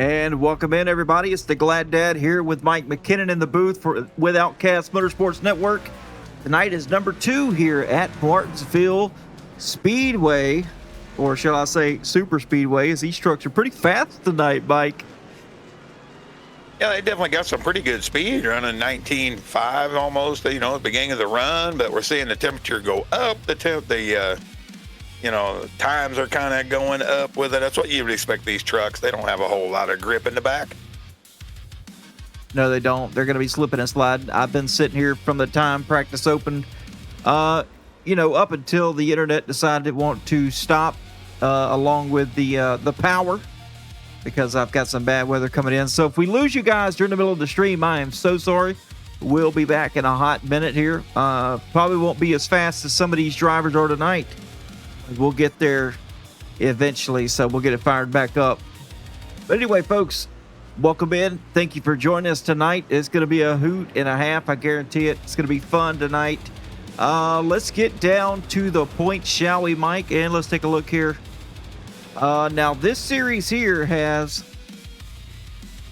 And welcome in, everybody. It's the Glad Dad here with Mike McKinnon in the booth with Outcast Motorsports Network. Tonight is number 2 here at Martinsville Speedway, or shall I say Super Speedway, as these trucks are pretty fast tonight, Mike. Yeah, they definitely got some pretty good speed, running 19.5 almost, at the beginning of the run, but we're seeing the temperature go up. Times are kind of going up with it. That's what you would expect these trucks. They don't have a whole lot of grip in the back. No, they don't. They're going to be slipping and sliding. I've been sitting here from the time practice opened, up until the internet decided it wanted to stop, along with the power, because I've got some bad weather coming in. So if we lose you guys during the middle of the stream, I am so sorry. We'll be back in a hot minute here. Probably won't be as fast as some of these drivers are tonight. We'll get there eventually, so we'll get it fired back up. But anyway, folks, welcome in. Thank you for joining us tonight. It's going to be a hoot and a half, I guarantee it. It's going to be fun tonight. Let's get down to the points, shall we, Mike? And let's take a look here. Now, this series here has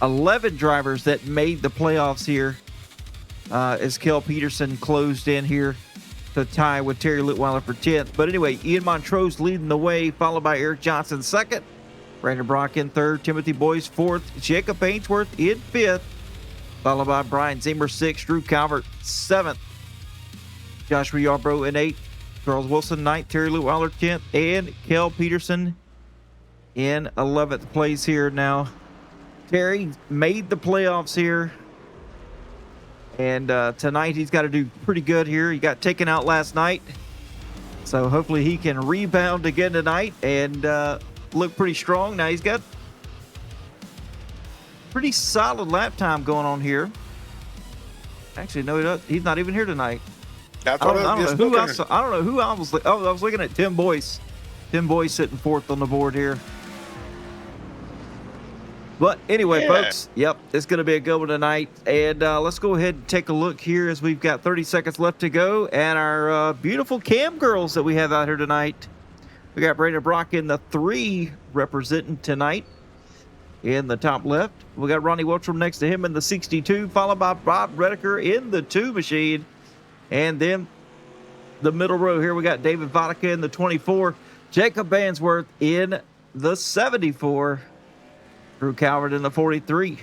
11 drivers that made the playoffs here, as Kel Peterson closed in here to tie with Terry Litweiler for 10th. But anyway, Ian Montrose leading the way, followed by Eric Johnson 2nd, Brandon Brock in 3rd, Timothy Boyce 4th, Jacob Ainsworth in 5th, followed by Brian Zimmer 6th, Drew Calvert 7th, Joshua Yarbrough in 8th, Charles Wilson 9th, Terry Litweiler 10th, and Kel Peterson in 11th place here. Now, Terry made the playoffs here, and tonight he's got to do pretty good here. He got taken out last night, so hopefully he can rebound again tonight and look pretty strong. Now he's got pretty solid lap time going on here. Actually, no, he doesn't. He's not even here tonight. I don't know who I was. I was looking at Tim Boyce. Tim Boyce sitting 4th on the board here. But anyway, folks, yep, it's going to be a good one tonight. And let's go ahead and take a look here as we've got 30 seconds left to go. And our beautiful cam girls that we have out here tonight. We got Brandon Brock in the 3 representing tonight in the top left. We got Ronnie Welchram next to him in the 62, followed by Bob Redeker in the 2 machine. And then the middle row here, we got David Vodka in the 24, Jacob Ainsworth in the 74, Drew Calvert in the 43.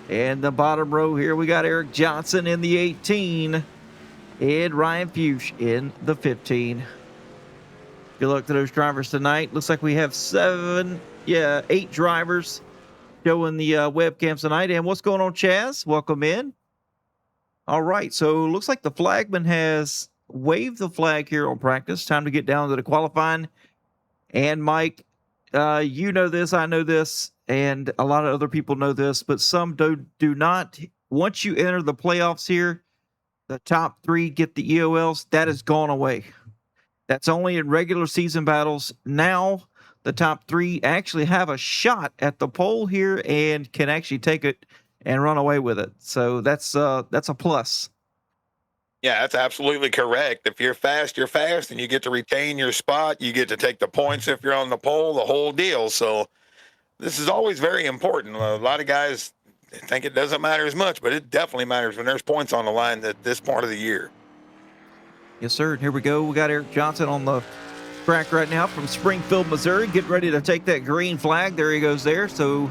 And the bottom row here, we got Eric Johnson in the 18 and Ryan Fuchs in the 15. Good luck to those drivers tonight. Looks like we have 8 drivers showing the webcams tonight. And what's going on, Chaz? Welcome in. All right, so looks like the flagman has waved the flag here on practice. Time to get down to the qualifying. And Mike, you know this, I know this, and a lot of other people know this, but some do not. Once you enter the playoffs here, the top 3 get the EOLs. That has gone away. That's only in regular season battles. Now, the top 3 actually have a shot at the pole here and can actually take it and run away with it. So that's a plus. Yeah, that's absolutely correct. If you're fast, you're fast, and you get to retain your spot. You get to take the points if you're on the pole, the whole deal. So this is always very important. A lot of guys think it doesn't matter as much, but it definitely matters when there's points on the line at this part of the year. Yes, sir. And here we go. We got Eric Johnson on the track right now from Springfield, Missouri, getting ready to take that green flag. There he goes there. So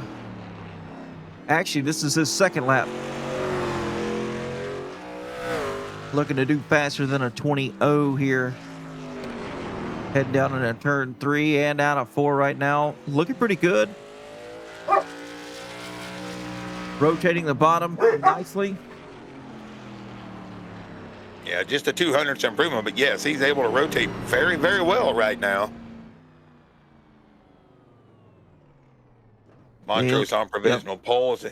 actually, this is his 2nd lap. Looking to do faster than a 20.0 here. Heading down into turn 3 and out of 4 right now. Looking pretty good. Rotating the bottom nicely. Yeah, just a 200th improvement, but yes, he's able to rotate very, very well right now. Montrose on provisional poles,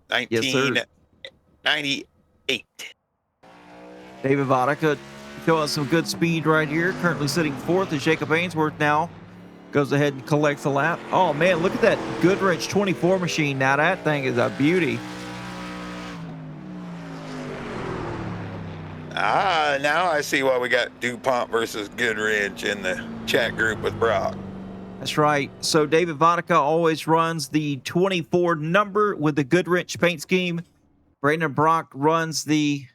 1998. David Vodka showing some good speed right here. Currently sitting 4th as Jacob Ainsworth now goes ahead and collects the lap. Oh, man, look at that Goodrich 24 machine. Now that thing is a beauty. Now I see why we got DuPont versus Goodrich in the chat group with Brock. That's right. So David Vodka always runs the 24 number with the Goodrich paint scheme. Brandon Brock runs the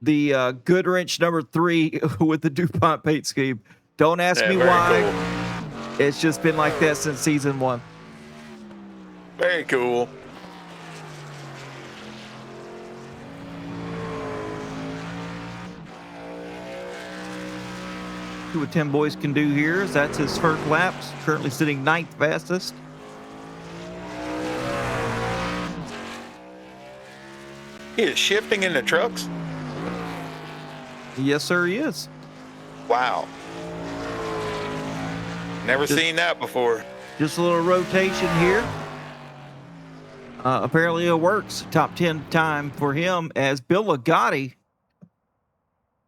Goodrich number 3 with the DuPont paint scheme. Don't ask me very why. cool. It's just been like that since season 1. Very cool. 2 of 10 boys can do here. That's his first laps. Currently sitting 9th fastest. He is shifting in the trucks. Yes, sir, he is. Wow. Never seen that before. Just a little rotation here. Apparently it works. Top 10 time for him as Bill Ligotti,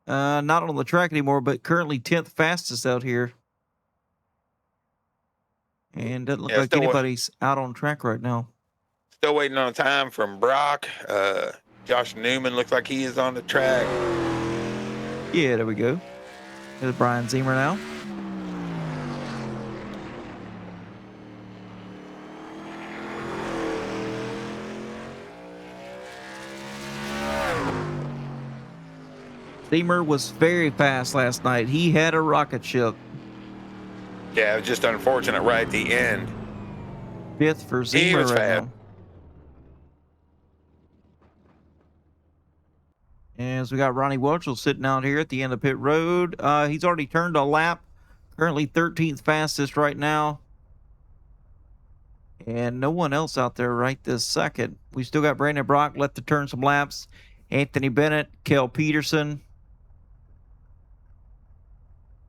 not on the track anymore, but currently 10th fastest out here. And doesn't look like anybody's out on track right now. Still waiting on time from Brock. Josh Newman looks like he is on the track. Yeah, there we go. There's Brian Zimmer now. Zimmer was very fast last night. He had a rocket ship. Yeah, it was just unfortunate right at the end. 5th for Zimmer right now. As we got Ronnie Welchel sitting out here at the end of pit road. He's already turned a lap. Currently 13th fastest right now. And no one else out there right this second. We still got Brandon Brock left to turn some laps. Anthony Bennett, Kel Peterson.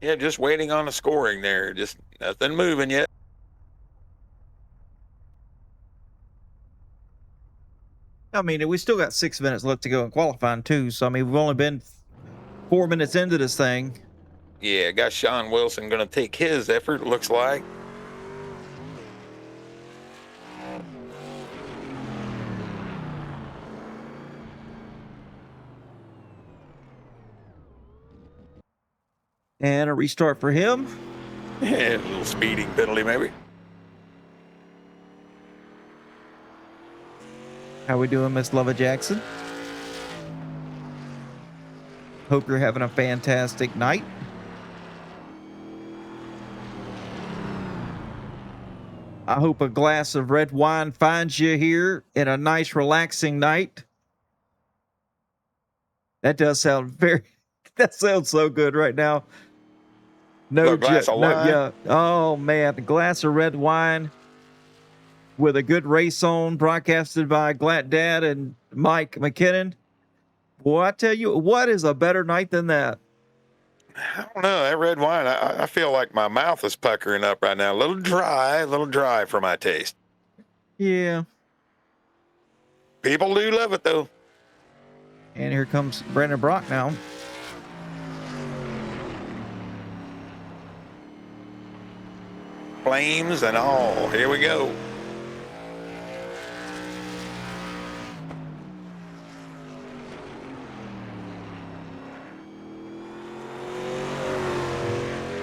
Yeah, just waiting on the scoring there. Just nothing moving yet. I mean, we still got 6 minutes left to go in qualifying, too. So, I mean, we've only been 4 minutes into this thing. Yeah, got Sean Wilson going to take his effort, it looks like. And a restart for him. Yeah, a little speeding penalty, maybe. How we doing, Miss Lova Jackson? Hope you're having a fantastic night. I hope a glass of red wine finds you here in a nice, relaxing night. That does sound that sounds so good right now. No, glass of wine. Yeah. Oh man, a glass of red wine with a good race on, broadcasted by Glad Dad and Mike McKinnon. Boy, I tell you, what is a better night than that? I don't know. That red wine, I feel like my mouth is puckering up right now. A little dry for my taste. Yeah. People do love it, though. And here comes Brandon Brock now. Flames and all. Here we go.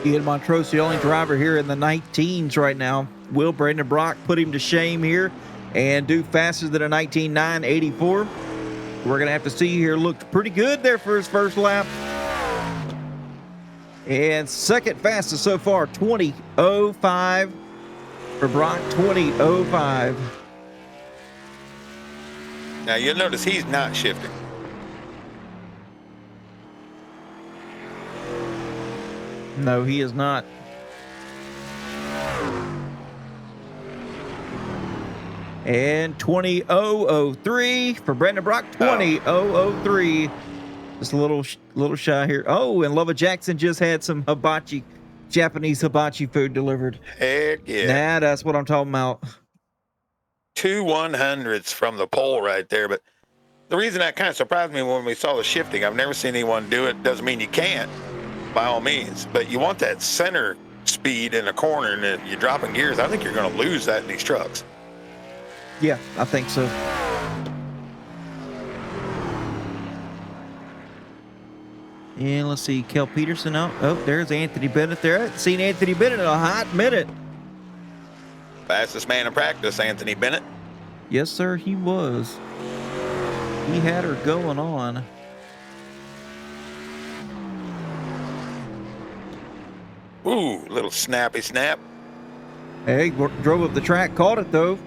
Ian Montrose, the only driver here in the 19s right now. Will Brandon Brock put him to shame here and do faster than a 19.984? We're going to have to see here. Looked pretty good there for his first lap. And second fastest so far, 20.05 for Brock, 20.05. Now, you'll notice he's not shifting. No, he is not. And 20.003 for Brandon Brock, 20.003. Just a little shy here. Oh, and Lova Jackson just had some hibachi, Japanese hibachi food delivered. Heck yeah. Nah, that's what I'm talking about. 2 100s from the pole right there. But the reason that kind of surprised me when we saw the shifting, I've never seen anyone do it. Doesn't mean you can't, by all means. But you want that center speed in a corner, and if you're dropping gears, I think you're going to lose that in these trucks. Yeah, I think so. And let's see, Kel Peterson out. Oh, there's Anthony Bennett there. I haven't seen Anthony Bennett in a hot minute. Fastest man in practice, Anthony Bennett. Yes, sir, he was. He had her going on. Ooh, little snappy snap. Hey, drove up the track, caught it though.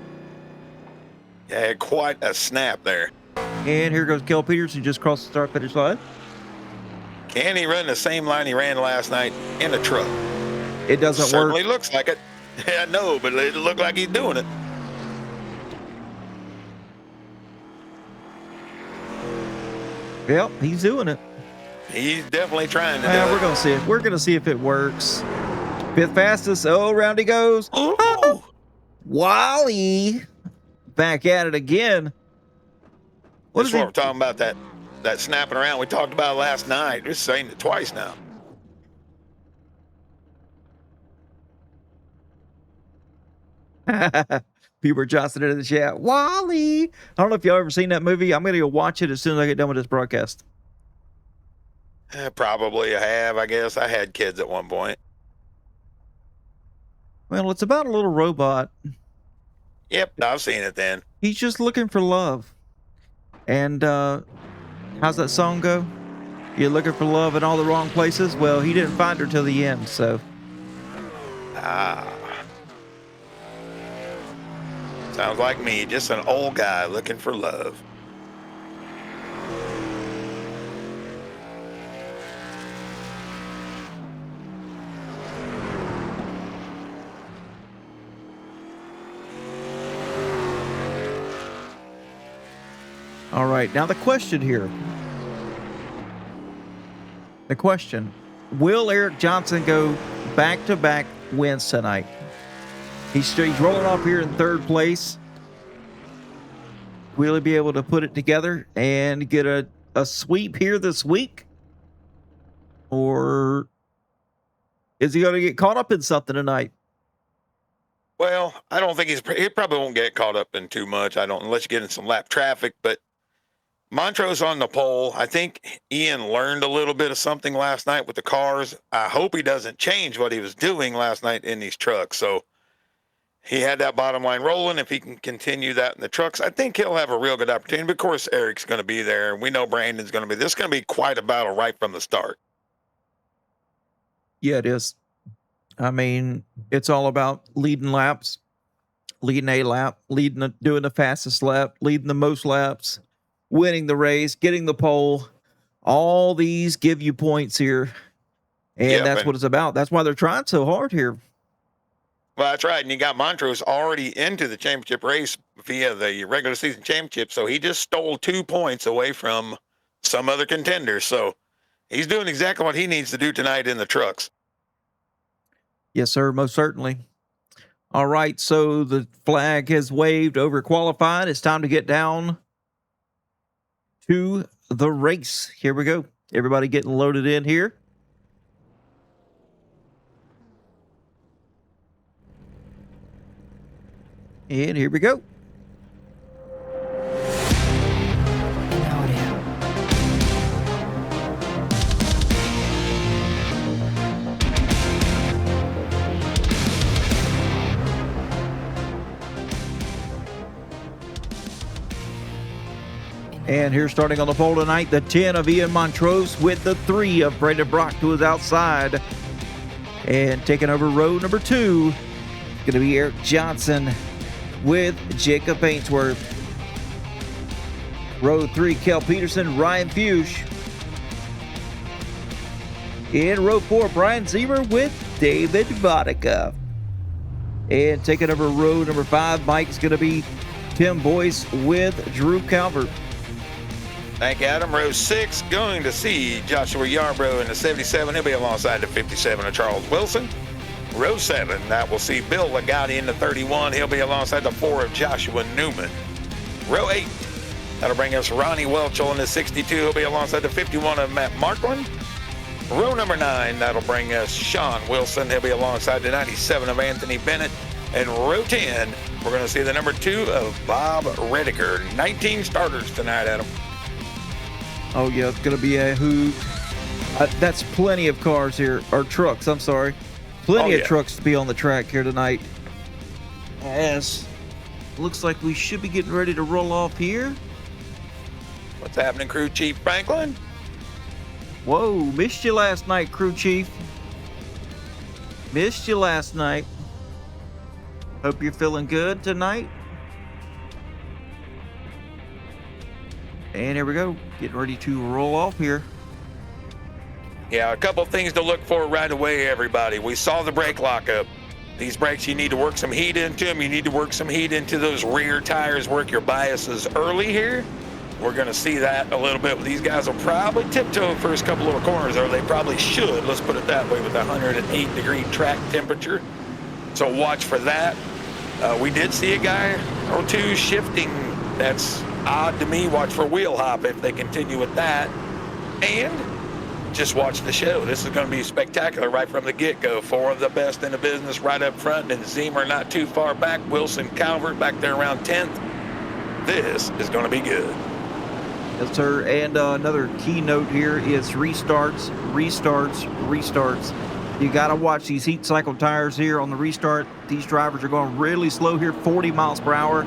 Yeah, quite a snap there. And here goes Kel Peterson, just crossed the start finish line. Can he run the same line he ran last night in a truck? It doesn't Certainly work. looks like it. Yeah, I know, but it looked like he's doing it. Yep, he's doing it. He's definitely trying to do We're it. gonna see it. We're gonna see if it works. Fifth fastest. Oh, round he goes. Ooh. Wally back at it again. That's what we're talking about, that snapping around we talked about last night. We're saying it twice now. Hubert Johnson in the chat. Wally. I don't know if y'all ever seen that movie. I'm gonna go watch it as soon as I get done with this broadcast. Probably I have, I guess. I had kids at one point. Well, it's about a little robot. Yep, I've seen it then. He's just looking for love. And how's that song go? You're looking for love in all the wrong places? Well, he didn't find her till the end, so. Sounds like me, just an old guy looking for love. All right, now the question here. The question, will Eric Johnson go back-to-back wins tonight? He's rolling off here in third place. Will he be able to put it together and get a sweep here this week? Or is he going to get caught up in something tonight? Well, I don't think he probably won't get caught up in too much. Unless you get in some lap traffic, but Montrose on the pole. I think Ian learned a little bit of something last night with the cars. I hope he doesn't change what he was doing last night in these trucks. So he had that bottom line rolling. If he can continue that in the trucks, I think he'll have a real good opportunity. But of course, Eric's going to be there. We know Brandon's going to be. This is going to be quite a battle right from the start. Yeah, it is. I mean, it's all about leading laps, leading a lap, doing the fastest lap, leading the most laps, winning the race, getting the pole. All these give you points here. And that's what it's about. That's why they're trying so hard here. Well, that's right. And you got Montrose already into the championship race via the regular season championship. So he just stole 2 points away from some other contenders. So he's doing exactly what he needs to do tonight in the trucks. Yes, sir. Most certainly. All right. So the flag has waved over qualified. It's time to get down to the race. Here we go. Everybody getting loaded in here. And here we go. And here starting on the pole tonight, the 10 of Ian Montrose with the 3 of Brandon Brock to his outside. And taking over row number 2, going to be Eric Johnson with Jacob Ainsworth. Row 3, Kel Peterson, Ryan Fuchs. In row 4, Brian Ziemer with David Vodicka. And taking over row number 5, Mike's going to be Tim Boyce with Drew Calvert. Thank you, Adam. Row 6, going to see Joshua Yarbrough in the 77. He'll be alongside the 57 of Charles Wilson. Row 7, that will see Bill Ligotti in the 31. He'll be alongside the 4 of Joshua Newman. Row 8, that'll bring us Ronnie Welchel in the 62. He'll be alongside the 51 of Matt Markland. Row number 9, that'll bring us Sean Wilson. He'll be alongside the 97 of Anthony Bennett. And row 10, we're going to see the number 2 of Bob Rediker. 19 starters tonight, Adam. Oh, yeah, it's going to be a hoot. That's plenty of cars here, or trucks, I'm sorry. Plenty of trucks to be on the track here tonight. As looks like we should be getting ready to roll off here. What's happening, Crew Chief Franklin? Whoa, missed you last night, Crew Chief. Missed you last night. Hope you're feeling good tonight. And here we go, getting ready to roll off here. Yeah, a couple things to look for right away, everybody. We saw the brake lockup. These brakes, you need to work some heat into them. You need to work some heat into those rear tires, work your biases early here. We're going to see that a little bit. These guys will probably tiptoe the first couple of corners, or they probably should. Let's put it that way, with 108-degree track temperature. So watch for that. We did see a guy or two shifting. That's odd to me. Watch for wheel hop if they continue with that. And just watch the show. This is going to be spectacular right from the get-go. Four of the best in the business right up front, and Zemer not too far back. Wilson, Calvert back there around 10th. This is going to be good. Yes, sir. And another key note here is restarts. You got to watch these heat cycle tires here on the restart. These drivers are going really slow here, 40 miles per hour.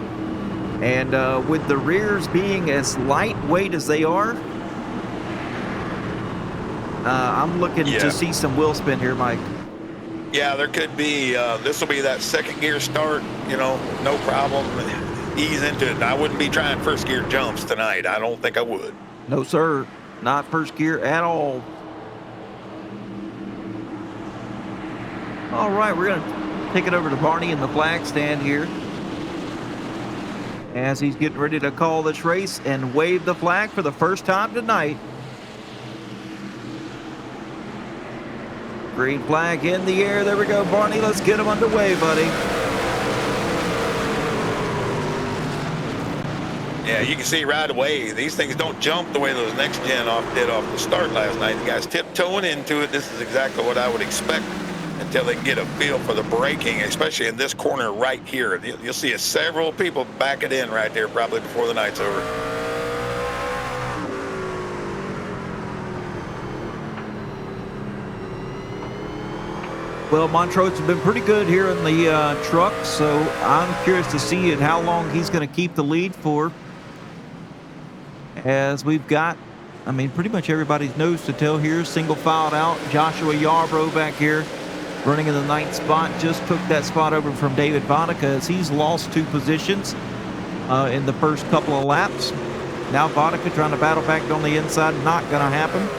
And with the rears being as lightweight as they are, I'm looking to see some wheel spin here, Mike. Yeah, there could be. This will be that second gear start, no problem. Ease into it. I wouldn't be trying first gear jumps tonight. I don't think I would. No, sir. Not first gear at all. All right, we're going to take it over to Barney in the flag stand here, as he's getting ready to call this race and wave the flag for the first time tonight. Green flag in the air. There we go, Barney. Let's get him underway, buddy. Yeah, you can see right away, these things don't jump the way those next gen did off the start last night. The guys tiptoeing into it. This is exactly what I would expect until they get a feel for the braking, especially in this corner right here. You'll see several people back it in right there probably before the night's over. Well, Montrose has been pretty good here in the truck, so I'm curious to see how long he's going to keep the lead for. As we've got, pretty much everybody's nose to tail here. Single filed out. Joshua Yarbrough back here running in the 9th spot. Just took that spot over from David Vodicka as he's lost 2 positions in the first couple of laps. Now Vodicka trying to battle back on the inside. Not going to happen.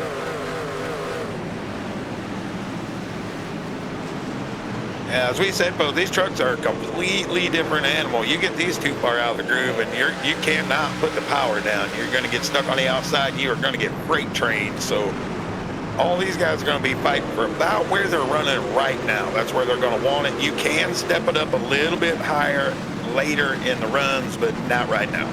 Yeah, as we said, both these trucks are a completely different animal. You get these too far out of the groove, and you cannot put the power down. You're going to get stuck on the outside, and you are going to get freight trained. So all these guys are going to be fighting for about where they're running right now. That's where they're going to want it. You can step it up a little bit higher later in the runs, but not right now.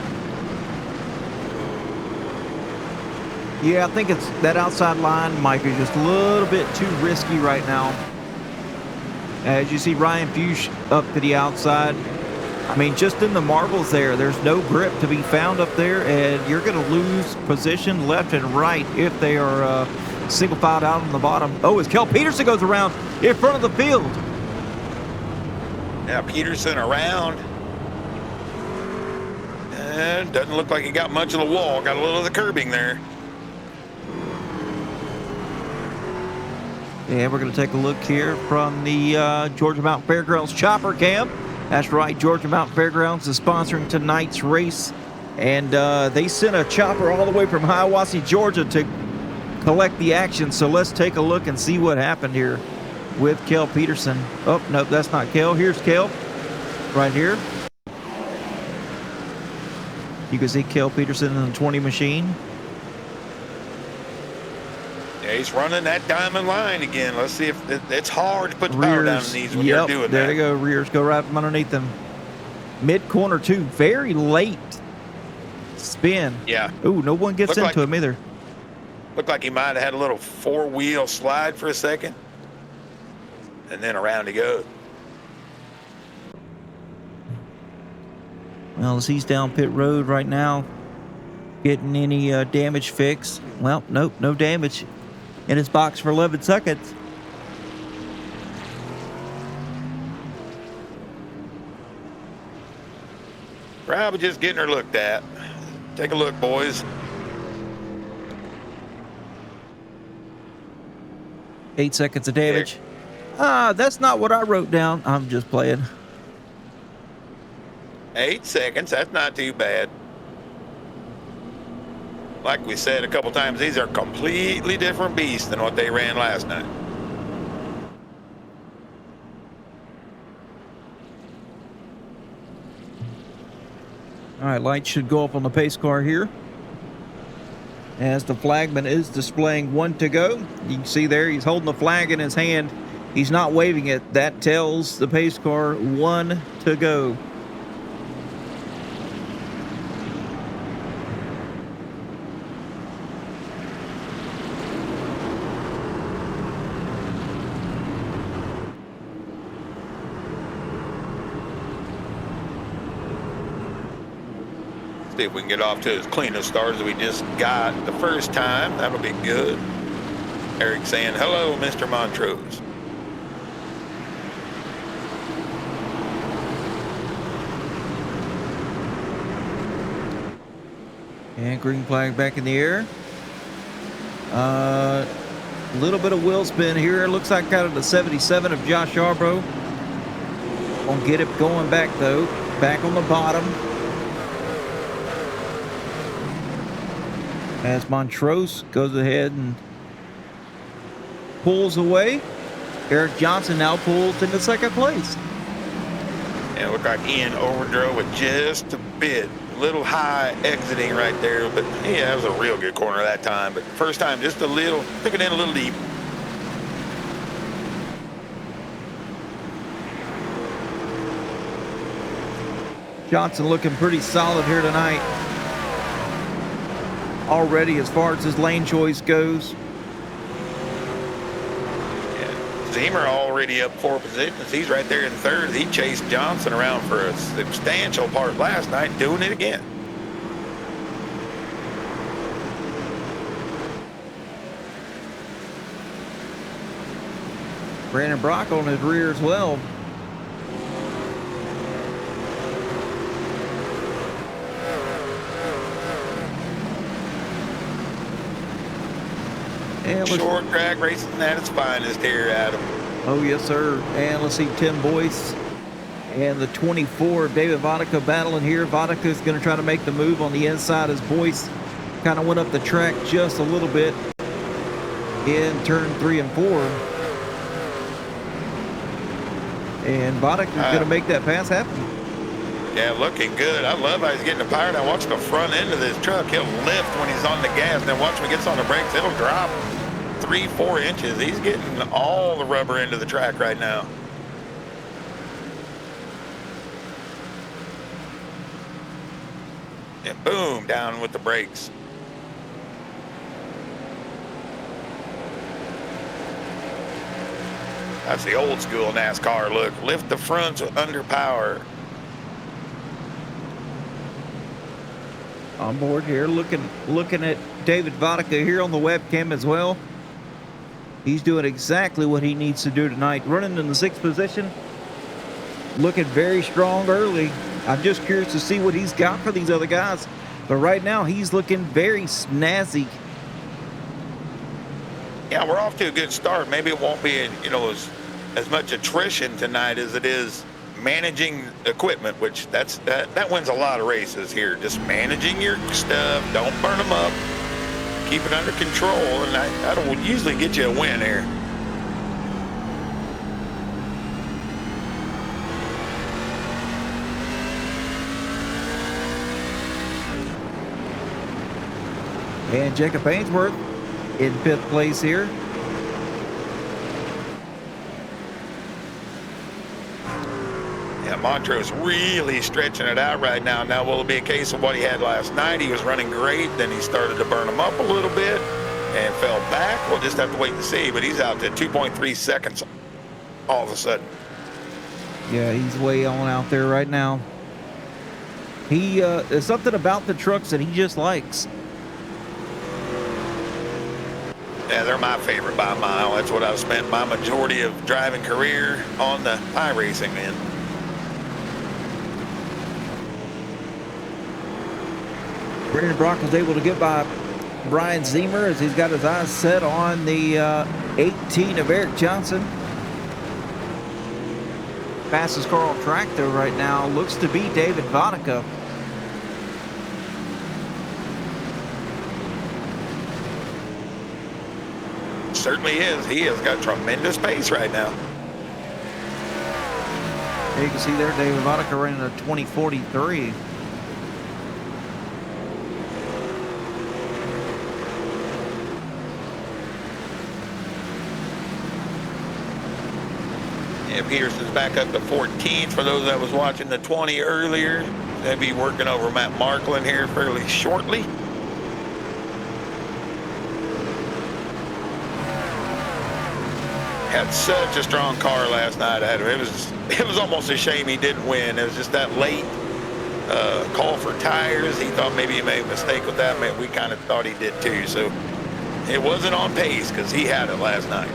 Yeah, I think it's that outside line, Mike, is just a little bit too risky right now. As you see Ryan Fuchs up to the outside. Just in the marbles there's no grip to be found up there, and you're going to lose position left and right if they are single filed out on the bottom. Oh, as Kel Peterson goes around in front of the field. Now Peterson around. And doesn't look like he got much of the wall. Got a little of the curbing there. And we're going to take a look here from the Georgia Mountain Fairgrounds chopper cam. That's right, Georgia Mountain Fairgrounds is sponsoring tonight's race. And they sent a chopper all the way from Hiawassee, Georgia to collect the action. So let's take a look and see what happened here with Kel Peterson. Oh, no, that's not Kel. Here's Kel right here. You can see Kel Peterson in the 20 machine. Yeah, he's running that diamond line again. Let's see if it's hard to put the power down in these when you're doing that. There you go. Rears go right from underneath them. Mid corner too. Very late spin. Yeah. Ooh, no one gets into him either. Looked like he might have had a little 4-wheel slide for a second. And then around he goes. Well, as he's down pit road right now, getting any damage fixed. Well, nope, no damage. in his box for 11 seconds. Probably just getting her looked at. Take a look, boys. 8 seconds of damage. That's not what I wrote down. I'm just playing. 8 seconds, that's not too bad. Like we said a couple times, these are completely different beasts than what they ran last night. All right, lights should go up on the pace car here, as the flagman is displaying 1 to go. You can see there he's holding the flag in his hand. He's not waving it. That tells the pace car 1 to go. See if we can get off to as clean a start as we just got the first time. That'll be good. Eric saying, hello, Mr. Montrose. And green flag back in the air. A little bit of wheel spin here. Looks like out of the 77 of Josh Yarbrough. Won't get it going back though. Back on the bottom. As Montrose goes ahead and pulls away. Eric Johnson now pulls into second place. And it looked like Ian overdrove it just a bit. A little high exiting right there, but yeah, that was a real good corner that time. But first time, just a little, took it in a little deep. Johnson looking pretty solid here tonight. Already as far as his lane choice goes. Yeah. Zemer already up 4 positions. He's right there in third. He chased Johnson around for a substantial part last night, doing it again. Brandon Brock on his rear as well. And short track racing at its finest here, Adam. Oh, yes, sir. And let's see Tim Boyce and the 24, David Vodka battling here. Vodka is going to try to make the move on the inside as Boyce kind of went up the track just a little bit in turn 3 and 4. And Vodka is going to make that pass happen. Yeah, looking good. I love how he's getting the power down. Watch the front end of this truck. He'll lift when he's on the gas. And then watch when he gets on the brakes, it'll drop 3-4 inches. He's getting all the rubber into the track right now. And boom, down with the brakes. That's the old school NASCAR look. Lift the fronts under power. On board here, looking at David Vodka here on the webcam as well. He's doing exactly what he needs to do tonight. Running in the 6th position. Looking very strong early. I'm just curious to see what he's got for these other guys. But right now, he's looking very snazzy. Yeah, we're off to a good start. Maybe it won't be, as much attrition tonight as it is managing equipment, which that wins a lot of races here. Just managing your stuff, don't burn them up, keep it under control, and that'll usually get you a win here. And Jacob Ainsworth in 5th place here. Yeah, Montrose really stretching it out right now. Now, will it be a case of what he had last night? He was running great, then he started to burn him up a little bit and fell back. We'll just have to wait and see, but he's out to 2.3 seconds all of a sudden. Yeah, he's way on out there right now. There's something about the trucks that he just likes. Yeah, they're my favorite by a mile. That's what I've spent my majority of driving career on the iRacing in. Brandon Brock was able to get by Brian Zemer as he's got his eyes set on the 18 of Eric Johnson. Fastest car on track though right now looks to be David Vodka. Certainly is. He has got tremendous pace right now. You can see there David Vodka running a 2043. Yeah, Peterson's back up to 14th. For those that was watching the 20 earlier, they'll be working over Matt Marklin here fairly shortly. Had such a strong car last night. It was almost a shame he didn't win. It was just that late call for tires. He thought maybe he made a mistake with that. Man, we kind of thought he did too. So it wasn't on pace because he had it last night.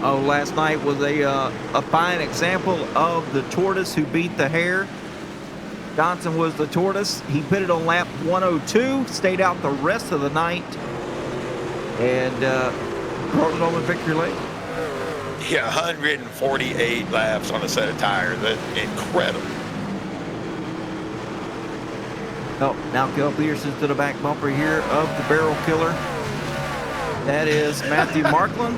Oh, last night was a fine example of the tortoise who beat the hare. Johnson was the tortoise. He pitted on lap 102, stayed out the rest of the night, and crawled home in victory lane. Yeah, 148 laps on a set of tires. That's incredible. Oh, now Kel Peterson's to the back bumper here of the barrel killer. That is Matthew Marklin.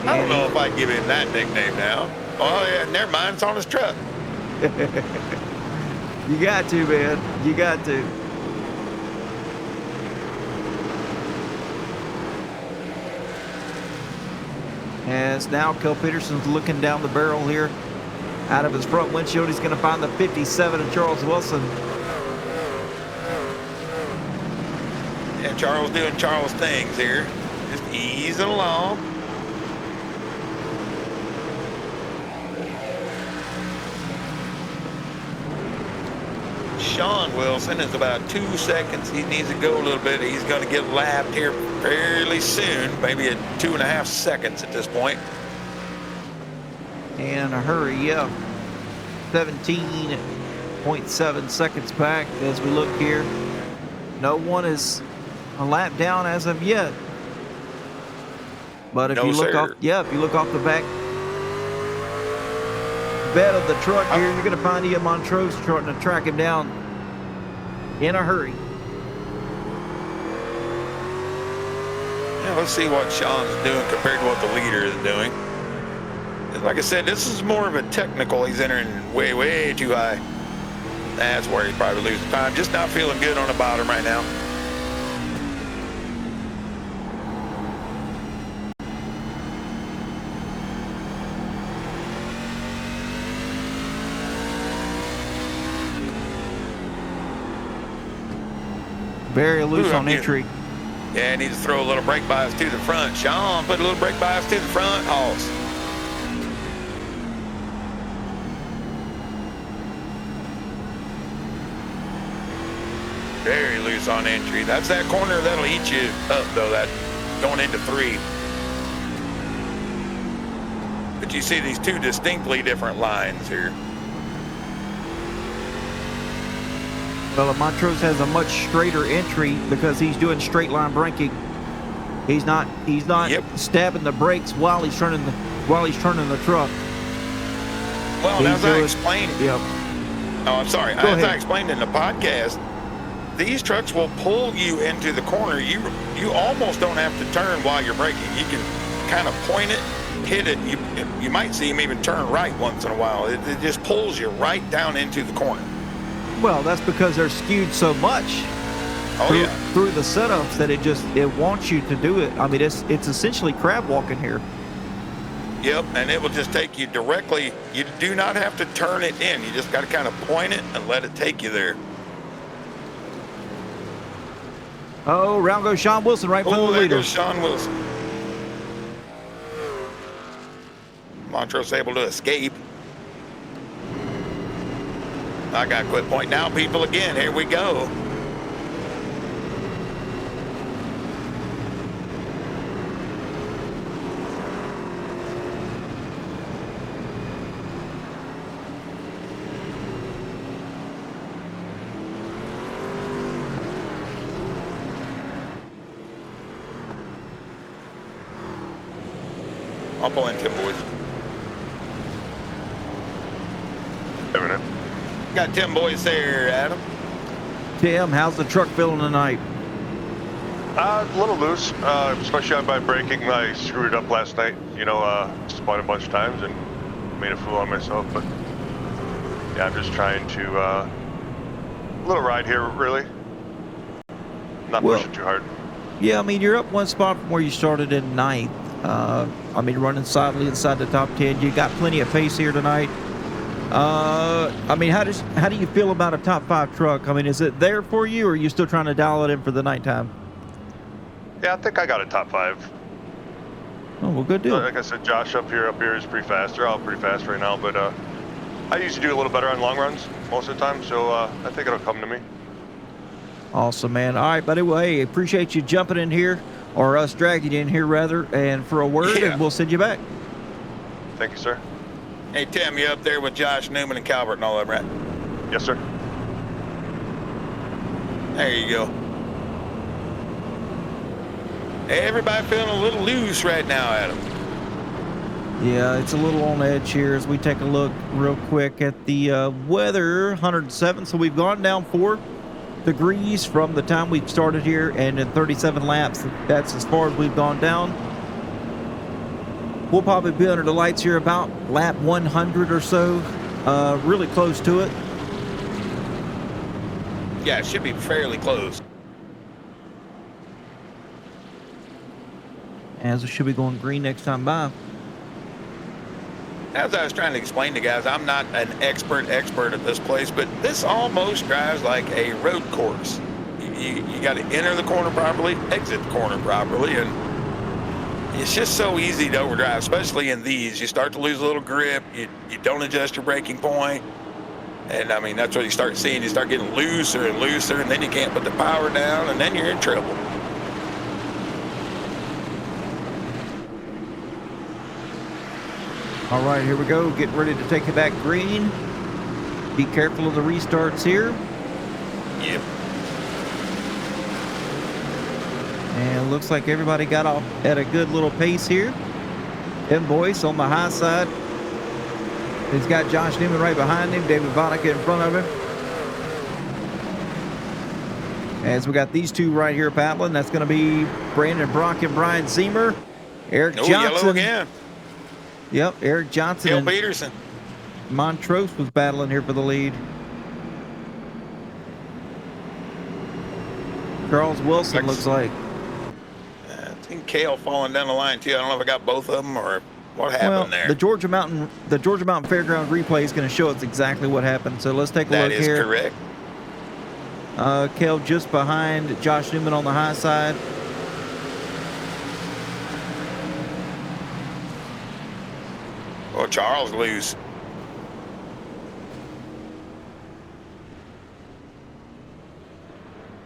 I don't know if I'd give him that nickname now. Oh, yeah, never mind. It's on his truck. You got to, man. You got to. As now Kel Peterson's looking down the barrel here. Out of his front windshield, he's going to find the 57 of Charles Wilson. And Charles doing Charles things here. Just easing along. Sean Wilson is about 2 seconds. He needs to go a little bit. He's going to get lapped here fairly soon, maybe at 2.5 seconds at this point. And a hurry, yeah. 17.7 seconds back as we look here. No one is a lap down as of yet. But if you look off, if you look off the back bed of the truck here, you're going to find Ian Montrose trying to track him down in a hurry. Yeah, let's see what Sean's doing compared to what the leader is doing. Like I said, this is more of a technical. He's entering way, way too high. That's where he's probably losing time. Just not feeling good on the bottom right now. Very loose on entry. Yeah, needs to throw a little brake bias to the front. Sean, put a little brake bias to the front. Hoss. Very loose on entry. That's that corner that'll eat you up, though, that going into 3. But you see these two distinctly different lines here. Well, Montrose has a much straighter entry because he's doing straight line braking. He's not stabbing the brakes while he's turning the truck. Well, as I explained. Yep. Oh, I'm sorry. As I explained in the podcast, these trucks will pull you into the corner. You almost don't have to turn while you're braking. You can kind of point it, hit it. You might see him even turn right once in a while. It just pulls you right down into the corner. Well, that's because they're skewed so much through the setups that it wants you to do it. I mean, it's essentially crab walking here. Yep, and it will just take you directly. You do not have to turn it in. You just got to kind of point it and let it take you there. Oh, round goes Sean Wilson right from the leader. There goes Sean Wilson. Montrose able to escape. I got to quit pointing out people again. Here we go. I'll pull in Tim Boys. Got Tim Boys there, Adam. Tim, how's the truck feeling tonight? A little loose, especially on my braking. I screwed up last night, spun a bunch of times and made a fool of myself. But yeah, I'm just trying to, a little ride here, really. Not pushing too hard. Yeah, I mean, you're up one spot from where you started in ninth. Running solidly inside the top 10. You got plenty of pace here tonight. How do you feel about a top 5 truck? I mean, is it there for you, or are you still trying to dial it in for the nighttime? Yeah, I think I got a top 5. Oh, well, good deal. Like I said, Josh up here is pretty fast. They're all pretty fast right now, but I usually do a little better on long runs most of the time, so I think it'll come to me. Awesome, man. All right, buddy. Well, hey, appreciate you jumping in here, or us dragging you in here, rather, and for a word, and we'll send you back. Thank you, sir. Hey, Tim, you up there with Josh Newman and Calvert and all of them, right? Yes, sir. There you go. Hey, everybody feeling a little loose right now, Adam. Yeah, it's a little on edge here as we take a look real quick at the weather. 107, so we've gone down 4 degrees from the time we started here, and in 37 laps, that's as far as we've gone down. We'll probably be under the lights here about lap 100 or so, really close to it. Yeah, it should be fairly close. As we should be going green next time by. As I was trying to explain to guys, I'm not an expert at this place, but this almost drives like a road course. You got to enter the corner properly, exit the corner properly, and it's just so easy to overdrive, especially in these. You start to lose a little grip, you don't adjust your braking point, and I mean, that's what you start seeing. You start getting looser and looser, and then you can't put the power down, and then you're in trouble. All right, here we go. Getting ready to take it back green. Be careful of the restarts here. Yep. And looks like everybody got off at a good little pace here. Tim Boyce on the high side. He's got Josh Newman right behind him. David Vonica in front of him. As we got these two right here battling. That's going to be Brandon Brock and Brian Zemer. Eric Johnson. Yellow again. Yep, Eric Johnson. Bill Peterson. Montrose was battling here for the lead. Charles Wilson looks like. I think Cale falling down the line too. I don't know if I got both of them or what happened there. The Georgia Mountain Fairgrounds replay is going to show us exactly what happened. So let's take a look here. That is correct. Cale just behind Josh Newman on the high side. Oh, Charles loose.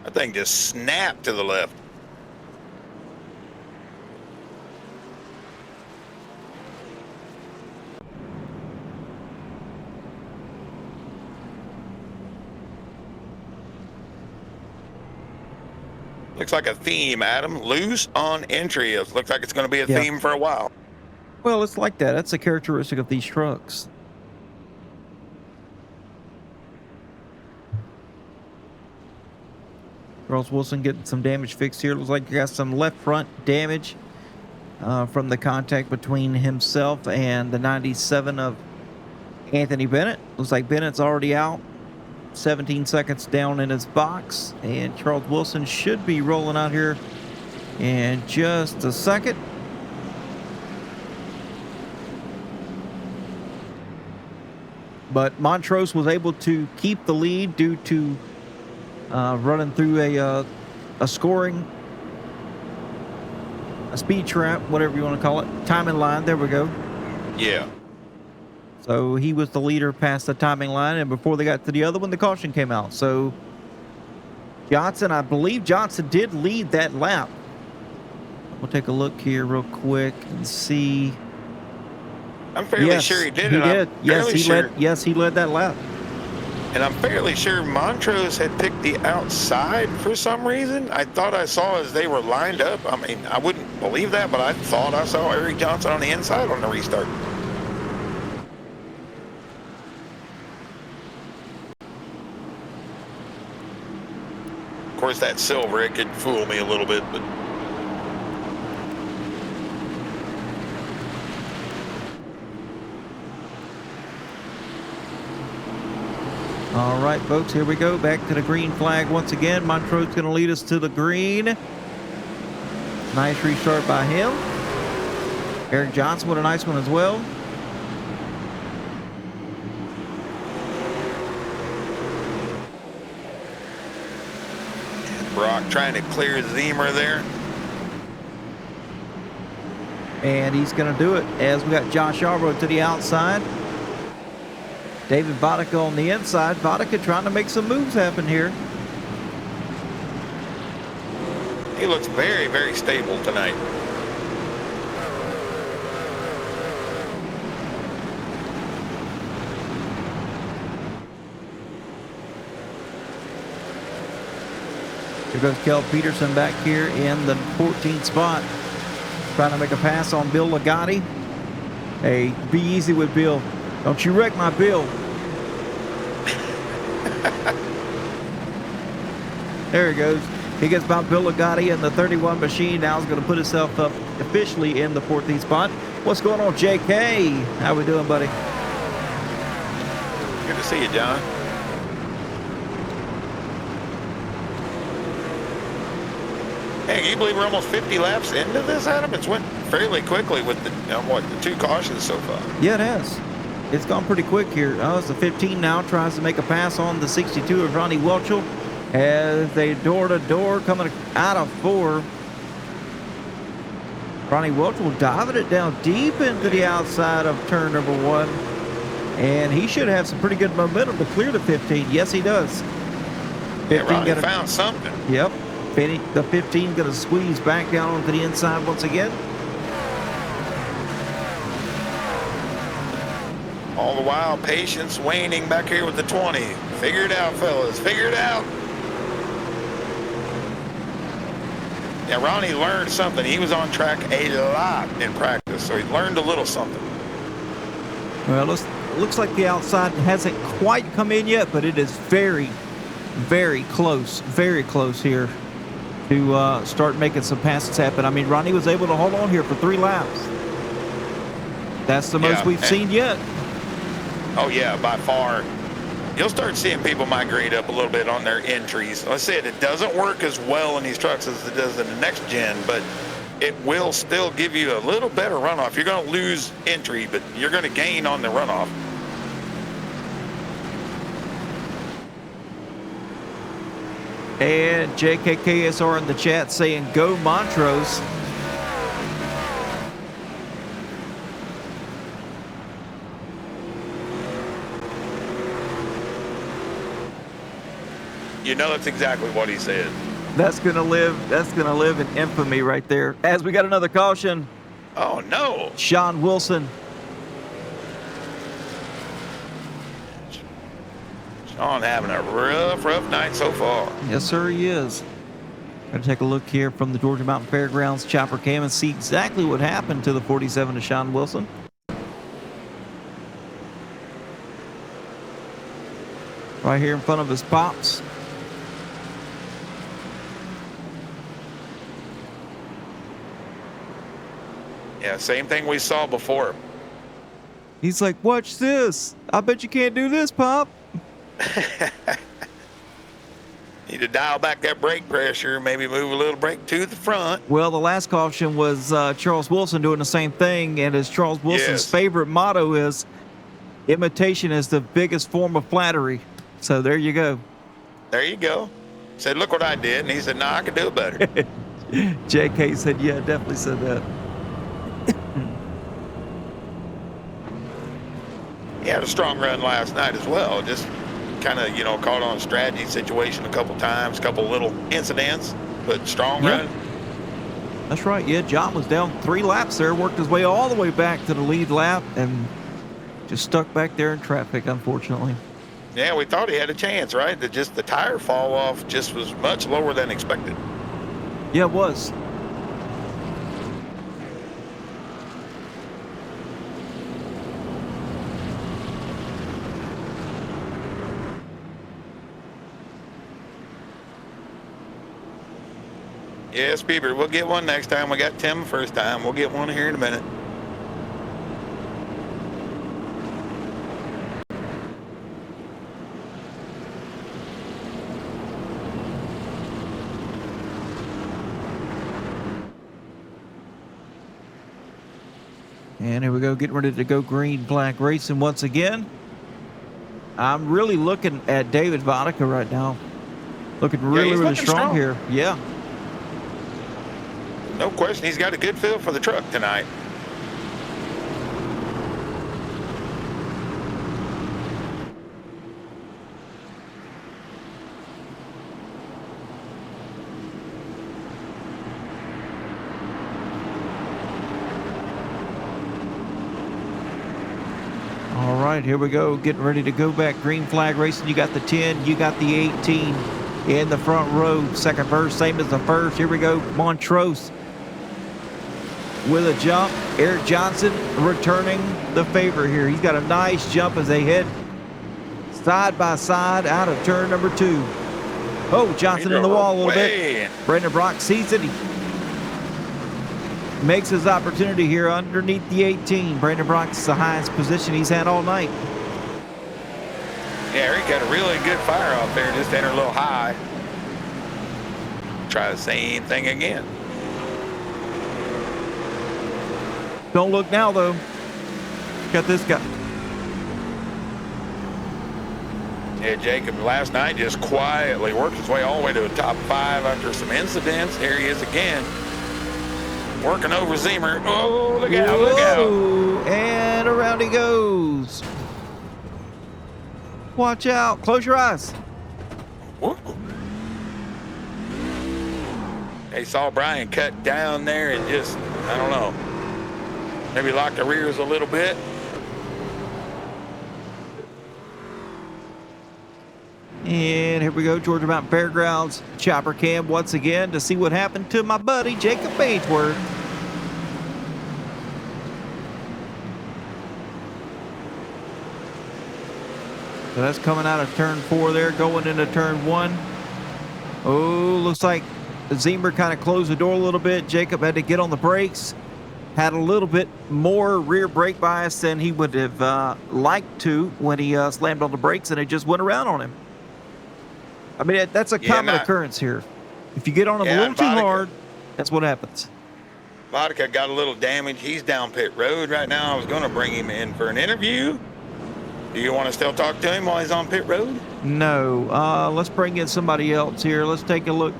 That thing just snapped to the left. Looks like a theme, Adam. Loose on entry. It looks like it's going to be a theme for a while. Well, it's like that. That's a characteristic of these trucks. Charles Wilson getting some damage fixed here. Looks like you got some left front damage from the contact between himself and the 97 of Anthony Bennett. Looks like Bennett's already out. 17 seconds down in his box. And Charles Wilson should be rolling out here in just a second. But Montrose was able to keep the lead due to running through a scoring, a speed trap, whatever you want to call it, timing line. There we go. Yeah. So he was the leader past the timing line, and before they got to the other one, the caution came out. So Johnson, I believe Johnson did lead that lap. We'll take a look here real quick and see. I'm fairly sure he did. He did. Yes, he led that lap. And I'm fairly sure Montrose had picked the outside for some reason. I thought I saw as they were lined up. I mean, I wouldn't believe that, but I thought I saw Eric Johnson on the inside on the restart. Of course, that silver, it could fool me a little bit, but All right, folks, here we go. Back to the green flag once again. Montrose going to lead us to the green. Nice restart by him. Eric Johnson with a nice one as well. Brock trying to clear Zemer there. And he's going to do it as we got Josh Yarbrough to the outside. David Vodka on the inside. Vodka trying to make some moves happen here. He looks very, very stable tonight. Here goes Kel Peterson back here in the 14th spot. Trying to make a pass on Bill Ligotti. Hey, be easy with Bill. Don't you wreck my Bill. There he goes. He gets by Bill Ligotti in the 31 machine. Now he's going to put himself up officially in the 14th spot. What's going on, JK? How we doing, buddy? Good to see you, John. Hey, can you believe we're almost 50 laps into this, Adam? It's went fairly quickly with the, the 2 cautions so far. Yeah, it has. It's gone pretty quick here. Oh, it's the 15 now. Tries to make a pass on the 62 of Ronnie Welchel as they door-to-door coming out of 4. Ronnie Welchel diving it down deep into the outside of turn number 1. And he should have some pretty good momentum to clear the 15. Yes, he does. Yeah, Ronnie found something. Yep. The 15 going to squeeze back down onto the inside once again. All the while, patience waning back here with the 20. Figure it out, fellas. Figure it out. Yeah, Ronnie learned something. He was on track a lot in practice, so he learned a little something. Well, it looks like the outside hasn't quite come in yet, but it is very, very close here to start making some passes happen. I mean, Ronnie was able to hold on here for 3 laps. That's the most we've seen yet. Oh, yeah, by far. You'll start seeing people migrate up a little bit on their entries. Let's say it doesn't work as well in these trucks as it does in the next gen, but it will still give you a little better runoff. You're going to lose entry, but you're going to gain on the runoff. And JKKSR in the chat saying, go Montrose. You know that's exactly what he said. That's gonna live in infamy right there. As we got another caution. Oh no. Sean Wilson. Sean having a rough night so far. Yes, sir, he is. Gonna take a look here from the Georgia Mountain Fairgrounds chopper cam and see exactly what happened to the 47 to Sean Wilson. Right here in front of his pops. Yeah, same thing we saw before. He's like, watch this. I bet you can't do this, Pop. Need to dial back that brake pressure, maybe move a little brake to the front. Well, the last caution was Charles Wilson doing the same thing, and as Charles Wilson's favorite motto is, imitation is the biggest form of flattery. So there you go. There you go. Said, look what I did, and he said, nah, I could do it better. JK said, yeah, definitely said that. He had a strong run last night as well. Just kind of, caught on a strategy situation a couple times, couple little incidents, but strong run. That's right. Yeah, John was down 3 laps there, worked his way all the way back to the lead lap, and just stuck back there in traffic, unfortunately. Yeah, we thought he had a chance, right? That just the tire fall off just was much lower than expected. Yeah, it was. Yes, Bieber, we'll get one next time. We got Tim the first time. We'll get one here in a minute. And here we go, getting ready to go green flag racing once again. I'm really looking at David Vodka right now. Looking really, he's really looking strong strong here. Yeah. No question, he's got a good feel for the truck tonight. All right, here we go. Getting ready to go back green flag racing. You got the 10, you got the 18 in the front row. Second verse, same as the first. Here we go. Montrose with a jump. Eric Johnson returning the favor here. He's got a nice jump as they head side by side out of turn number 2. Oh, Johnson in the wall a little bit. Brandon Brock sees it. He makes his opportunity here underneath the 18. Brandon Brock's the highest position he's had all night. Yeah, Eric got a really good fire off there. Just entered a little high. Try the same thing again. Don't look now, though. Got this guy. Yeah, Jacob last night just quietly worked his way all the way to the top 5 after some incidents. Here he is again. Working over Zemer. Oh, look out, look out. And around he goes. Watch out. Close your eyes. Whoa. They saw Brian cut down there and just, I don't know, maybe lock the rears a little bit. And here we go, Georgia Mountain Fairgrounds chopper cam once again to see what happened to my buddy Jacob Bainsworth. So that's coming out of turn 4 there, going into turn 1. Oh, looks like Zemer kind of closed the door a little bit. Jacob had to get on the brakes. Had a little bit more rear brake bias than he would have liked to when he slammed on the brakes, and it just went around on him. I mean, that's a common occurrence here. If you get on him a little too hard, that's what happens. Vodka got a little damage. He's down pit road right now. I was going to bring him in for an interview. Do you want to still talk to him while he's on pit road? No. Let's bring in somebody else here. Let's take a look.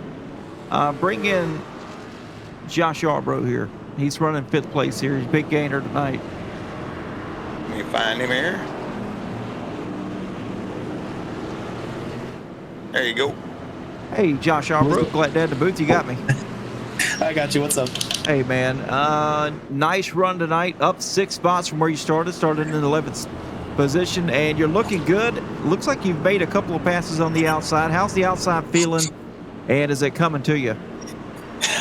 Bring in Josh Yarbrough here. He's running 5th place here. He's a big gainer tonight. Let me find him here. There you go. Hey, Josh Yarbrough. Glad to have the booth. You got me. I got you. What's up? Hey, man. Nice run tonight. Up 6 spots from where you started. Started in the 11th position, and you're looking good. Looks like you've made a couple of passes on the outside. How's the outside feeling, and is it coming to you?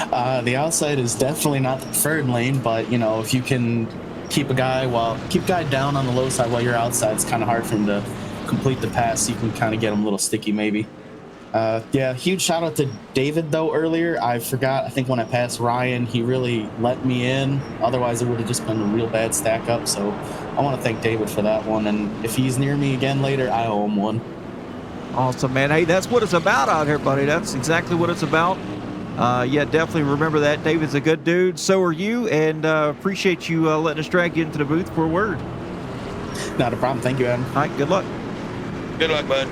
The outside is definitely not the preferred lane, but you know, if you can keep a guy down on the low side while you're outside, it's kind of hard for him to complete the pass. You can kind of get him a little sticky, maybe. Yeah, huge shout out to David though. Earlier, I forgot. I think when I passed Ryan, he really let me in. Otherwise, it would have just been a real bad stack up. So I want to thank David for that one. And if he's near me again later, I owe him one. Awesome, man. Hey, that's what it's about out here, buddy. That's exactly what it's about. Yeah, definitely remember that. David's a good dude. So are you, and appreciate you letting us drag you into the booth for a word. Not a problem. Thank you, Adam. All right, good luck. Good luck, bud.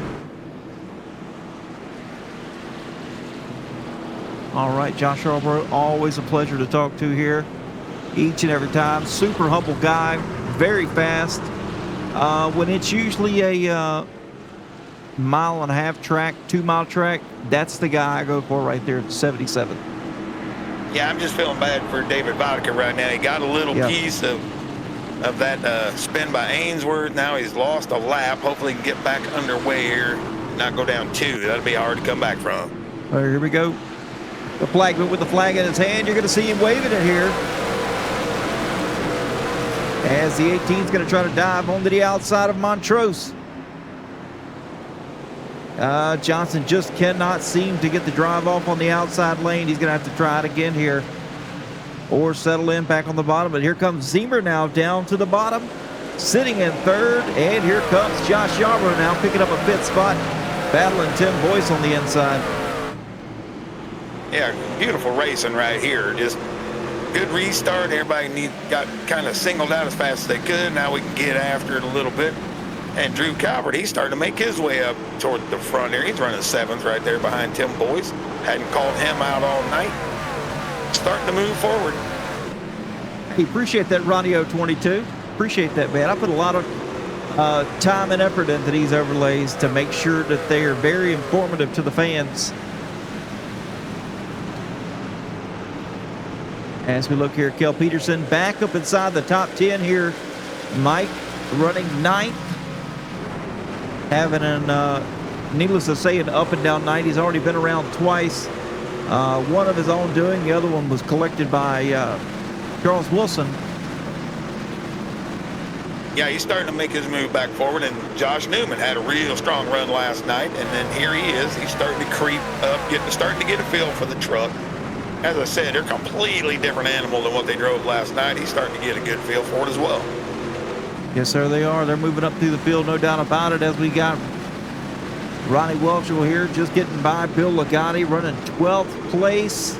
All right, Josh Yarbrough, always a pleasure to talk to here each and every time. Super humble guy, very fast. When it's usually a 1.5-mile track, 2-mile track, that's the guy I go for right there at 77. Yeah, I'm just feeling bad for David Vodka right now. He got a little piece of that spin by Ainsworth. Now he's lost a lap. Hopefully he can get back underway here, not go down 2. That'll be hard to come back from. All right, here we go. The flagman with the flag in his hand. You're going to see him waving it here. As the 18's going to try to dive onto the outside of Montrose. Johnson just cannot seem to get the drive off on the outside lane. He's going to have to try it again here or settle in back on the bottom. But here comes Zemer now down to the bottom, sitting in third. And here comes Josh Yarborough now picking up a fifth spot, battling Tim Boyce on the inside. Yeah, beautiful racing right here. Just good restart. Everybody got kind of singled out as fast as they could. Now we can get after it a little bit. And Drew Calvert, he's starting to make his way up toward the front here. He's running seventh right there behind Tim Boyce. Hadn't called him out all night. Starting to move forward. Hey, appreciate that, Ronnie 22. Appreciate that, man. I put a lot of time and effort into these overlays to make sure that they are very informative to the fans. As we look here, Kel Peterson back up inside the top 10 here. Mike running ninth. Having needless to say, an up and down night. He's already been around twice. One of his own doing. The other one was collected by Charles Wilson. Yeah, he's starting to make his move back forward, and Josh Newman had a real strong run last night, and then here he is. He's starting to creep up, starting to get a feel for the truck. As I said, they're a completely different animal than what they drove last night. He's starting to get a good feel for it as well. Yes, sir, they are. They're moving up through the field, no doubt about it, as we got Ronnie Welchel here just getting by Bill Ligotti, running 12th place.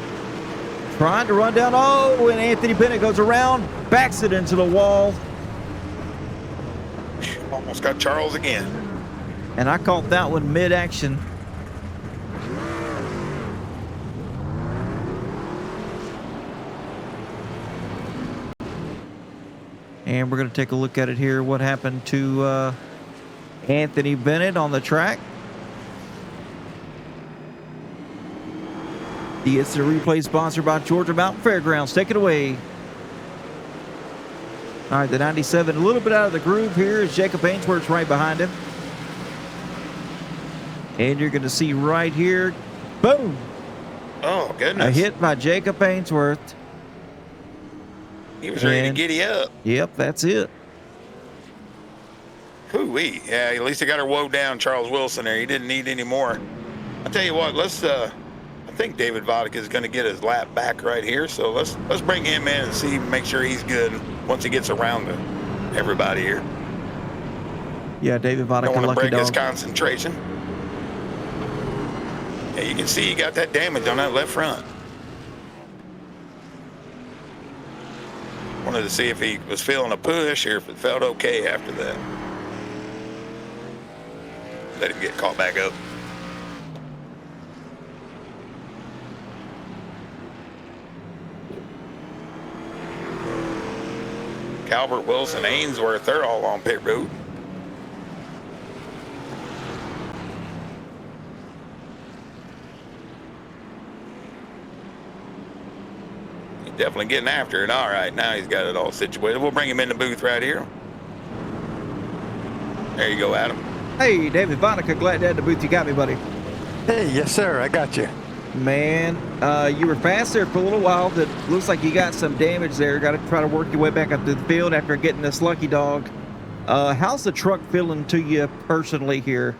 Trying to run down. Oh, and Anthony Bennett goes around, backs it into the wall. Almost got Charles again. And I caught that one mid-action. And we're going to take a look at it here. What happened to Anthony Bennett on the track? The instant replay sponsored by Georgia Mountain Fairgrounds. Take it away. All right, the 97 a little bit out of the groove here as Jacob Ainsworth's right behind him. And you're going to see right here, boom. Oh, goodness. A hit by Jacob Ainsworth. He was ready to giddy up. Yep, that's it. Hoo-wee. Yeah, at least he got her woe down, Charles Wilson there. He didn't need any more. I'll tell you what, I think David Vodka is going to get his lap back right here. So let's bring him in and make sure he's good once he gets around to everybody here. Yeah, David Vodka, don't want to lucky break dog. his concentration. Yeah, you can see he got that damage on that left front. Wanted to see if he was feeling a push or if it felt okay after that. Let him get caught back up. Calvert, Wilson, Ainsworth, they're all on pit road. He's definitely getting after it. All right, now he's got it all situated. We'll bring him in the booth right here. There you go, Adam. Hey, David Vodka, glad to have the booth. You got me, buddy. Hey, yes, sir. I got you. Man, you were fast there for a little while. That looks like you got some damage there. Got to try to work your way back up to the field after getting this lucky dog. How's the truck feeling to you personally here,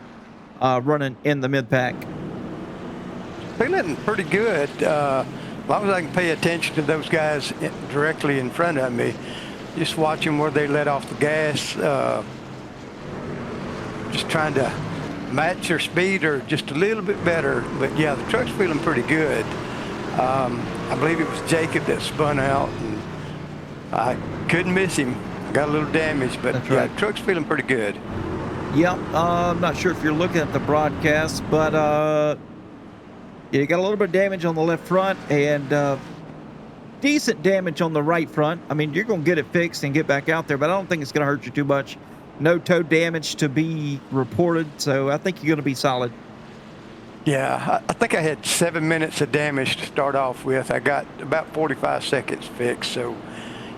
running in the mid-pack? Feeling pretty good. As long as I can pay attention to those guys directly in front of me, just watching where they let off the gas, just trying to match their speed or just a little bit better. But yeah, the truck's feeling pretty good. I believe it was Jacob that spun out, and I couldn't miss him. Got a little damage, but That's yeah, right. the truck's feeling pretty good. Yep, I'm not sure if you're looking at the broadcast, but yeah, you got a little bit of damage on the left front and decent damage on the right front. I mean, you're going to get it fixed and get back out there, but I don't think it's going to hurt you too much. No toe damage to be reported, so I think you're going to be solid. Yeah, I think I had 7 minutes of damage to start off with. I got about 45 seconds fixed. So,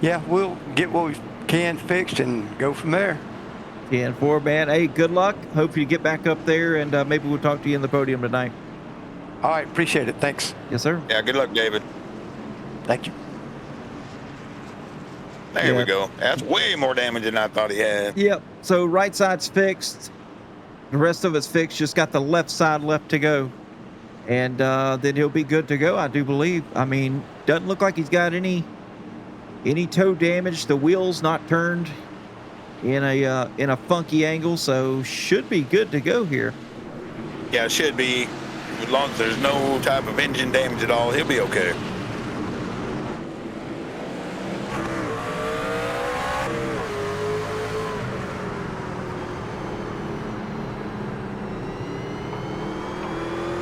yeah, we'll get what we can fixed and go from there. 10-4, man. Hey, good luck. Hope you get back up there, and maybe we'll talk to you in the podium tonight. All right, appreciate it. Thanks. Yes, sir. Yeah, good luck, David. Thank you. There we go. That's way more damage than I thought he had. Yep. So right side's fixed. The rest of it's fixed. Just got the left side left to go. And then he'll be good to go, I do believe. I mean, doesn't look like he's got any toe damage. The wheel's not turned in a funky angle, so should be good to go here. Yeah, it should be. As long as there's no type of engine damage at all, he'll be okay.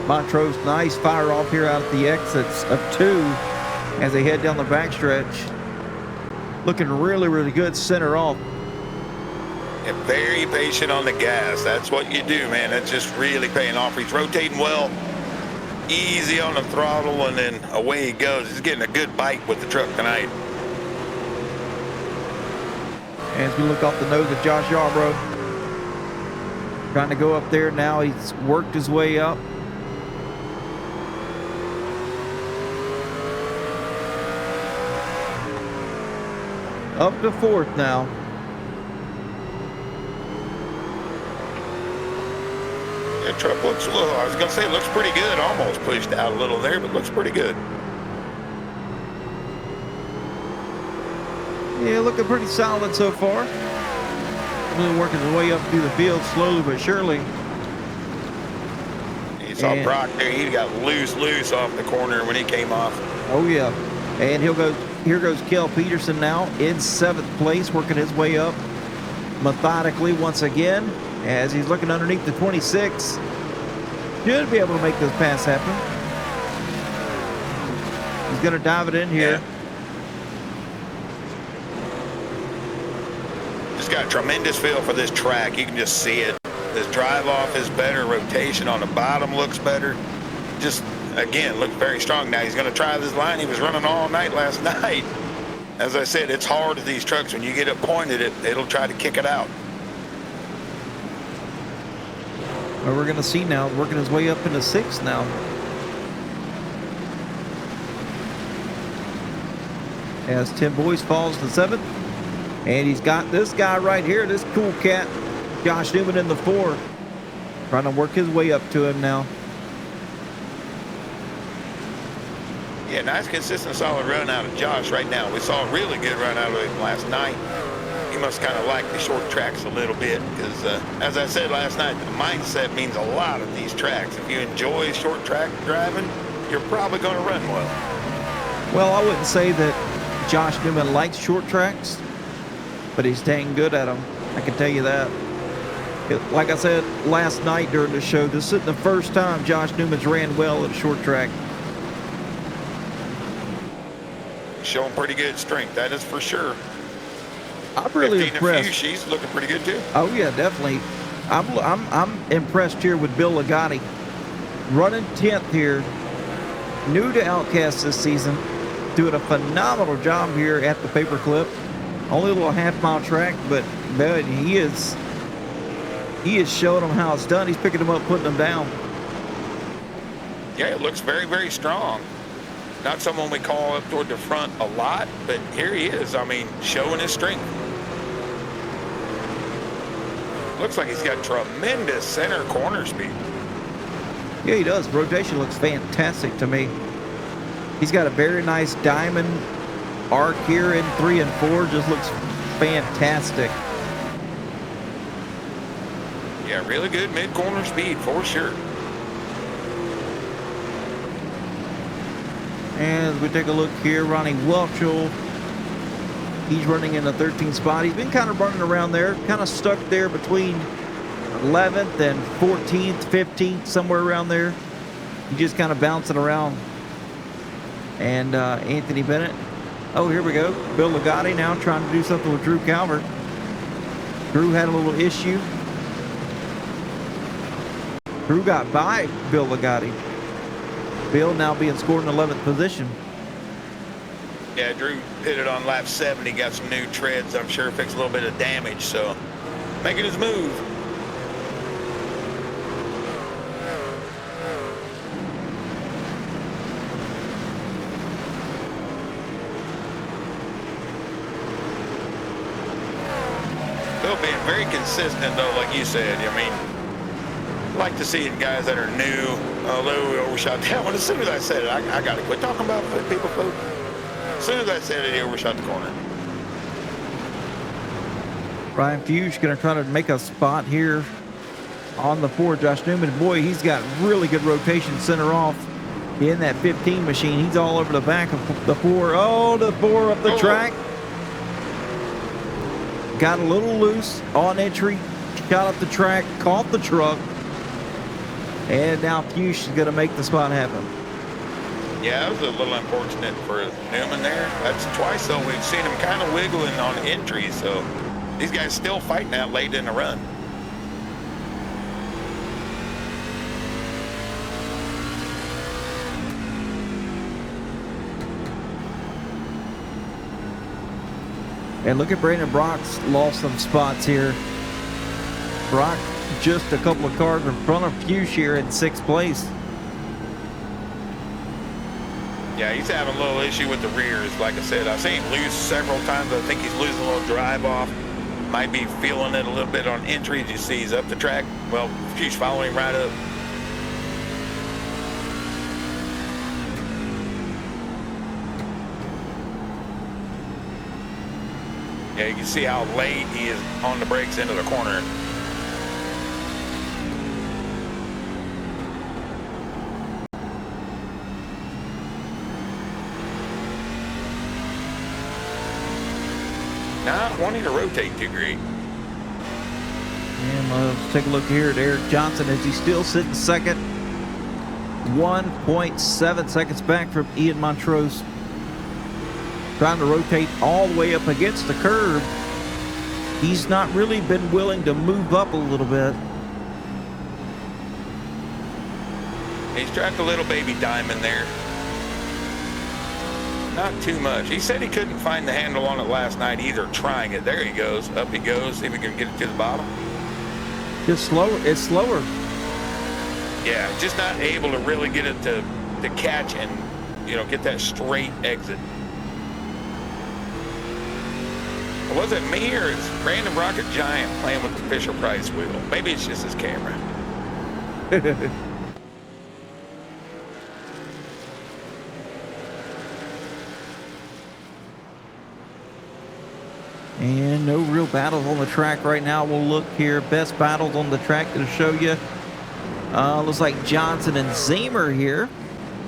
Montrose, nice fire off here out at the exits of 2 as they head down the backstretch. Looking really, really good center off. And very patient on the gas. That's what you do, man. That's just really paying off. He's rotating well, easy on the throttle, and then away he goes. He's getting a good bite with the truck tonight. As we look off the nose of Josh Yarbrough, trying to go up there now. He's worked his way up. Up to 4th now. That truck looks a little, I was going to say it looks pretty good. Almost pushed out a little there, but looks pretty good. Yeah, looking pretty solid so far. Really working his way up through the field slowly but surely. You saw Brock there. He got loose off the corner when he came off. Oh, yeah. And here goes Kel Peterson now in 7th place, working his way up methodically once again as he's looking underneath the 26. Should be able to make this pass happen. He's going to dive it in here. Yeah. Just got a tremendous feel for this track. You can just see it. This drive off is better. Rotation on the bottom looks better. Just, again, looks very strong. Now he's going to try this line. He was running all night last night. As I said, it's hard with these trucks. When you get it pointed, it'll try to kick it out. Well, we're going to see now, working his way up into 6th now. As Tim Boyce falls to 7th. And he's got this guy right here, this cool cat, Josh Newman in the 4. Trying to work his way up to him now. Yeah, nice, consistent, solid run out of Josh right now. We saw a really good run out of him last night. He must kind of like the short tracks a little bit because, as I said last night, the mindset means a lot of these tracks. If you enjoy short track driving, you're probably going to run well. Well, I wouldn't say that Josh Newman likes short tracks, but he's dang good at them. I can tell you that. Like I said last night during the show, this isn't the first time Josh Newman's ran well at a short track. Showing pretty good strength, that is for sure. I'm really 15 impressed. A few, she's looking pretty good too. Oh yeah, definitely. I'm impressed here with Bill Ligotti, running 10th here, new to Outcast this season, doing a phenomenal job here at the Paperclip. Only a little half-mile track, but man, he is showing them how it's done. He's picking them up, putting them down. Yeah, it looks very, very strong. Not someone we call up toward the front a lot, but here he is. I mean, showing his strength. Looks like he's got tremendous center corner speed. Yeah, he does. Rotation looks fantastic to me. He's got a very nice diamond arc here in 3 and 4. Just looks fantastic. Yeah, really good mid-corner speed for sure. And as we take a look here, Ronnie Welchel, he's running in the 13th spot. He's been kind of running around there, kind of stuck there between 11th and 14th, 15th, somewhere around there. He's just kind of bouncing around. And Anthony Bennett. Oh, here we go. Bill Ligotti now trying to do something with Drew Calvert. Drew had a little issue. Drew got by Bill Ligotti. Bill now being scored in 11th position. Yeah, Drew pitted on lap 7. He got some new treads. I'm sure fixed a little bit of damage, so making his move. Bill being very consistent, though, like you said. I mean, like to see guys that are new, although we overshot that one. As soon as I said it, I got to quit talking about people, folks. As soon as I said it, he overshot the corner. Ryan Fuchs going to try to make a spot here on the 4. Josh Newman, boy, he's got really good rotation center off in that 15 machine. He's all over the back of the 4. Oh, the 4 up the track. Got a little loose on entry, got up the track, caught the truck, and now Fuchs is going to make the spot happen. Yeah, that was a little unfortunate for Newman there. That's twice, though, we've seen him kind of wiggling on entry, so these guys still fighting that late in the run. And look at Brandon Brock's lost some spots here. Brock just a couple of cars in front of Fuchs here in 6th place. Yeah, he's having a little issue with the rears. Like I said, I've seen him lose several times. I think he's losing a little drive off. Might be feeling it a little bit on entry. As you see, he's up the track. Well, Fuchs following him right up. Yeah, you can see how late he is on the brakes into the corner. Not wanting to rotate too great. And let's take a look here at Eric Johnson as he's still sitting second. 1.7 seconds back from Ian Montrose. Trying to rotate all the way up against the curb. He's not really been willing to move up a little bit. He's tracked a little baby diamond there. Not too much. He said he couldn't find the handle on it last night either, trying it. There he goes. Up he goes. See if we can get it to the bottom. Just slower. It's slower. Yeah, just not able to really get it to catch and, you know, get that straight exit. Was it me or is Brandon Brock a giant playing with the Fisher-Price wheel? Maybe it's just his camera. And no real battles on the track right now. We'll look here. Best battles on the track to show you. Looks like Johnson and Zemer here.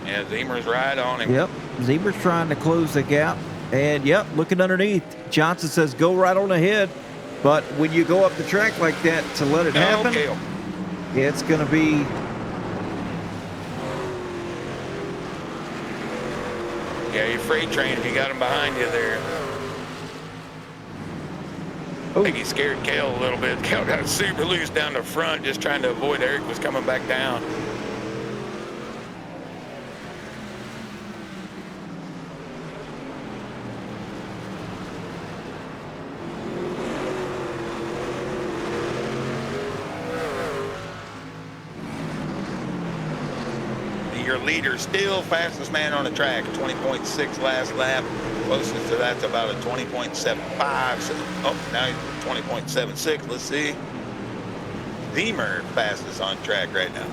Yeah, Zemer's right on him. Yep. Zemer's trying to close the gap. And yep, looking underneath. Johnson says go right on ahead. But when you go up the track like that to let it happen, it's going to be... Yeah, your freight train, if you got him behind you there. I think he scared Kale a little bit. Kale got super loose down the front, just trying to avoid Eric was coming back down. Your leader still fastest man on the track, 20.6 last lap. Closest to that's about a 20.75. So, oh, now he's 20.76. Let's see. Zemer fastest on track right now.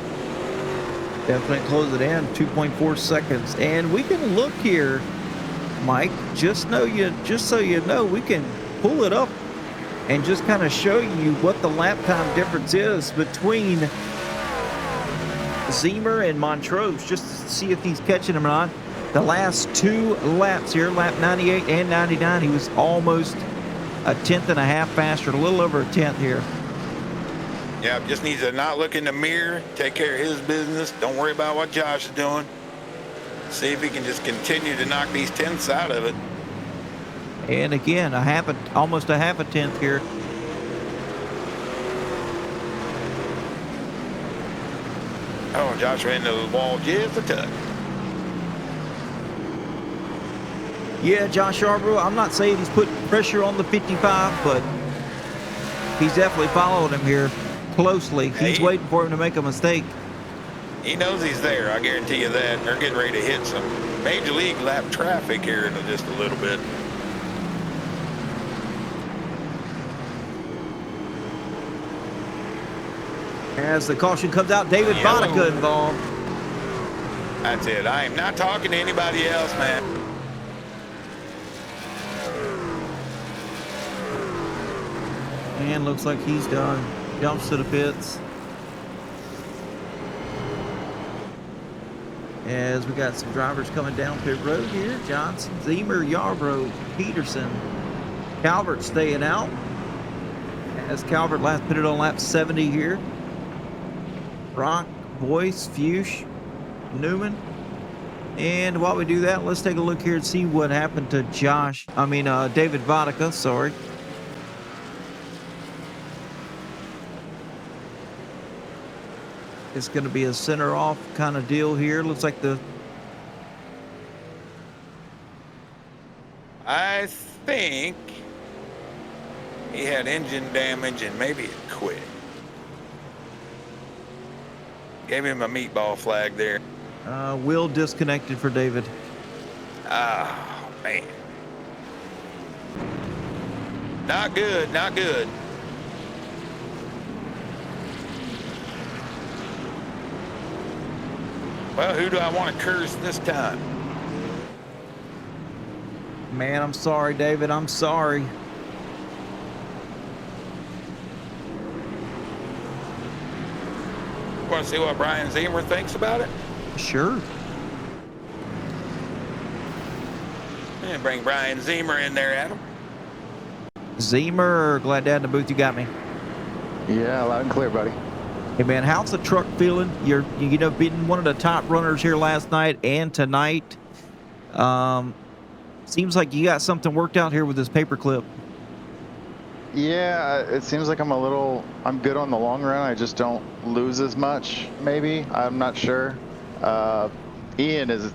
Definitely close it in, 2.4 seconds. And we can look here, Mike, just so you know, we can pull it up and just kind of show you what the lap time difference is between Zemer and Montrose, just to see if he's catching him or not. The last 2 laps here, lap 98 and 99, he was almost a tenth and a half faster, a little over a tenth here. Yeah, just needs to not look in the mirror, take care of his business. Don't worry about what Josh is doing. See if he can just continue to knock these tenths out of it. And again, almost a half a tenth here. Oh, Josh ran into the wall just a touch. Yeah, Josh Yarborough, I'm not saying he's putting pressure on the 55, but he's definitely following him here closely. He's waiting for him to make a mistake. He knows he's there, I guarantee you that. They're getting ready to hit some major league lap traffic here in just a little bit. As the caution comes out, David Bonica involved. That's it. I am not talking to anybody else, man. And looks like he's done. Jumps to the pits. As we got some drivers coming down pit road here. Johnson, Zemer, Yarbrough, Peterson. Calvert staying out. As Calvert last pitted on lap 70 here. Brock, Boyce, Fuchs, Newman. And while we do that, let's take a look here and see what happened to David Vodka, sorry. It's going to be a center off kind of deal here. Looks like I think he had engine damage and maybe it quit. Gave him a meatball flag there. Wheel disconnected for David. Oh, man. Not good, not good. Well, who do I want to curse this time? Man, I'm sorry, David. I'm sorry. Want to see what Brian Zemer thinks about it? Sure. And bring Brian Zemer in there, Adam. Zemer, glad to have in the booth. You got me. Yeah, loud and clear, buddy. Hey, man, how's the truck feeling? You're being one of the top runners here last night and tonight. Seems like you got something worked out here with this paperclip. Yeah, it seems like I'm good on the long run. I just don't lose as much, maybe. I'm not sure. Ian is,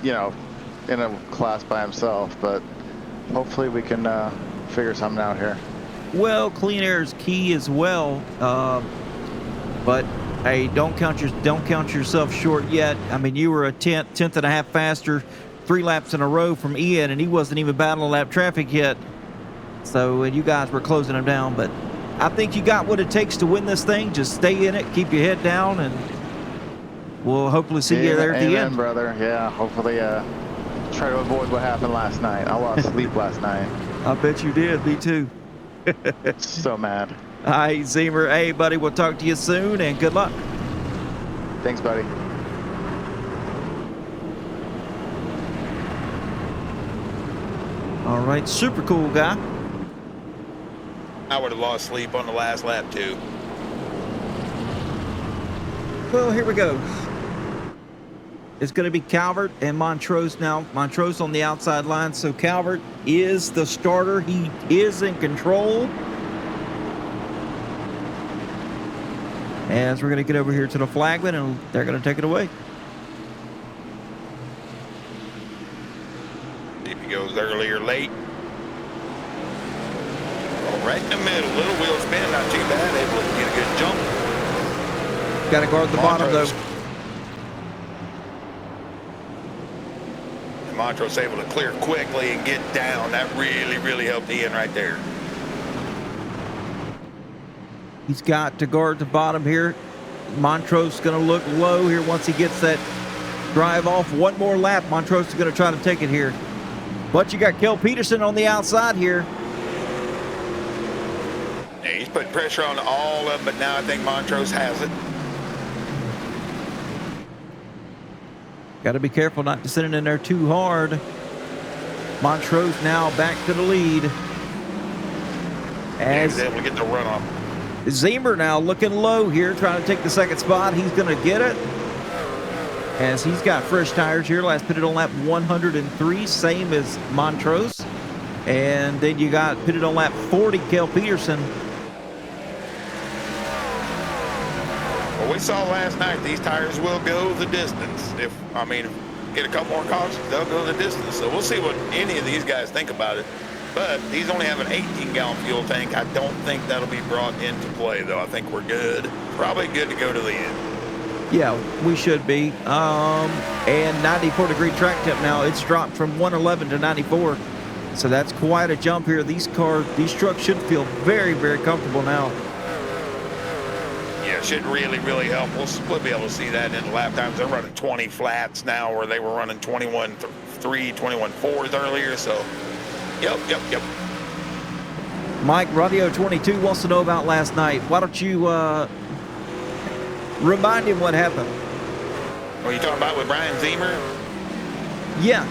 in a class by himself, but hopefully we can figure something out here. Well, clean air is key as well. But hey, don't count yourself short yet. I mean, you were a tenth and a half faster 3 laps in a row from Ian, and he wasn't even battling lap traffic yet. So, and you guys were closing him down. But I think you got what it takes to win this thing. Just stay in it, keep your head down, and we'll hopefully see you there at the end, brother. Yeah, hopefully try to avoid what happened last night. I lost sleep last night. I bet you did. Me too. So mad. All right, Zemer. Hey, buddy, we'll talk to you soon, and good luck. Thanks, buddy. All right, super cool guy. I would have lost sleep on the last lap, too. Well, here we go. It's going to be Calvert and Montrose now. Montrose on the outside line, so Calvert is the starter. He is in control. As we're going to get over here to the flagman, and they're going to take it away. See if he goes early or late. Oh, right in the middle. Little wheel spin, not too bad. Able to get a good jump. Got to guard the bottom, though. And Montrose able to clear quickly and get down. That really, really helped Ian right there. He's got to guard the bottom here. Montrose is going to look low here once he gets that drive off. One more lap. Montrose is going to try to take it here. But you got Kel Peterson on the outside here. Yeah, he's put pressure on all of them, but now I think Montrose has it. Got to be careful not descending in there too hard. Montrose now back to the lead. As he's able to get the run off. Zemer now looking low here, trying to take the second spot. He's going to get it. As he's got fresh tires here. Last pitted on lap 103, same as Montrose. And then you got pitted on lap 40, Kel Peterson. Well, we saw last night these tires will go the distance. Get a couple more cautions, they'll go the distance. So we'll see what any of these guys think about it. But these only have an 18-gallon fuel tank. I don't think that'll be brought into play, though. I think we're good. Probably good to go to the end. Yeah, we should be. And 94-degree track temp now. It's dropped from 111 to 94. So that's quite a jump here. These trucks should feel very, very comfortable now. Yeah, should really, really help. We'll be able to see that in the lap times. They're running 20 flats now, where they were running 21.3, 21.4s earlier. So, yep. Mike, Radio 22 wants to know about last night. Why don't you remind him what happened? What are you talking about with Brian Zemer? Yeah.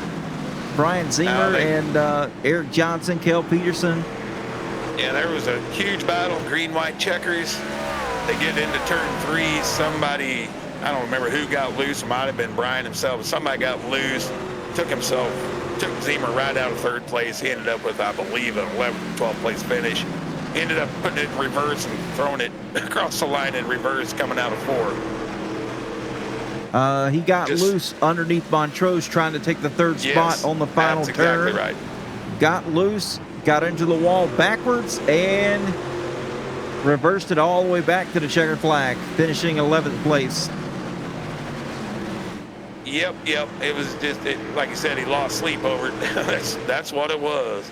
Brian Zemer and Eric Johnson, Kel Peterson. Yeah, there was a huge battle, green-white checkers. They get into turn 3. Somebody, I don't remember who got loose. It might have been Brian himself. Somebody got loose, took Zemer right out of 3rd place. He ended up with, I believe, an 11th, 12th place finish. Ended up putting it in reverse and throwing it across the line in reverse, coming out of 4. He got loose underneath Montrose trying to take the 3rd spot on the final that's turn. Exactly right. Got loose, got into the wall backwards, and reversed it all the way back to the checkered flag, finishing 11th place. Yep. It was just, like you said, he lost sleep over it. That's what it was.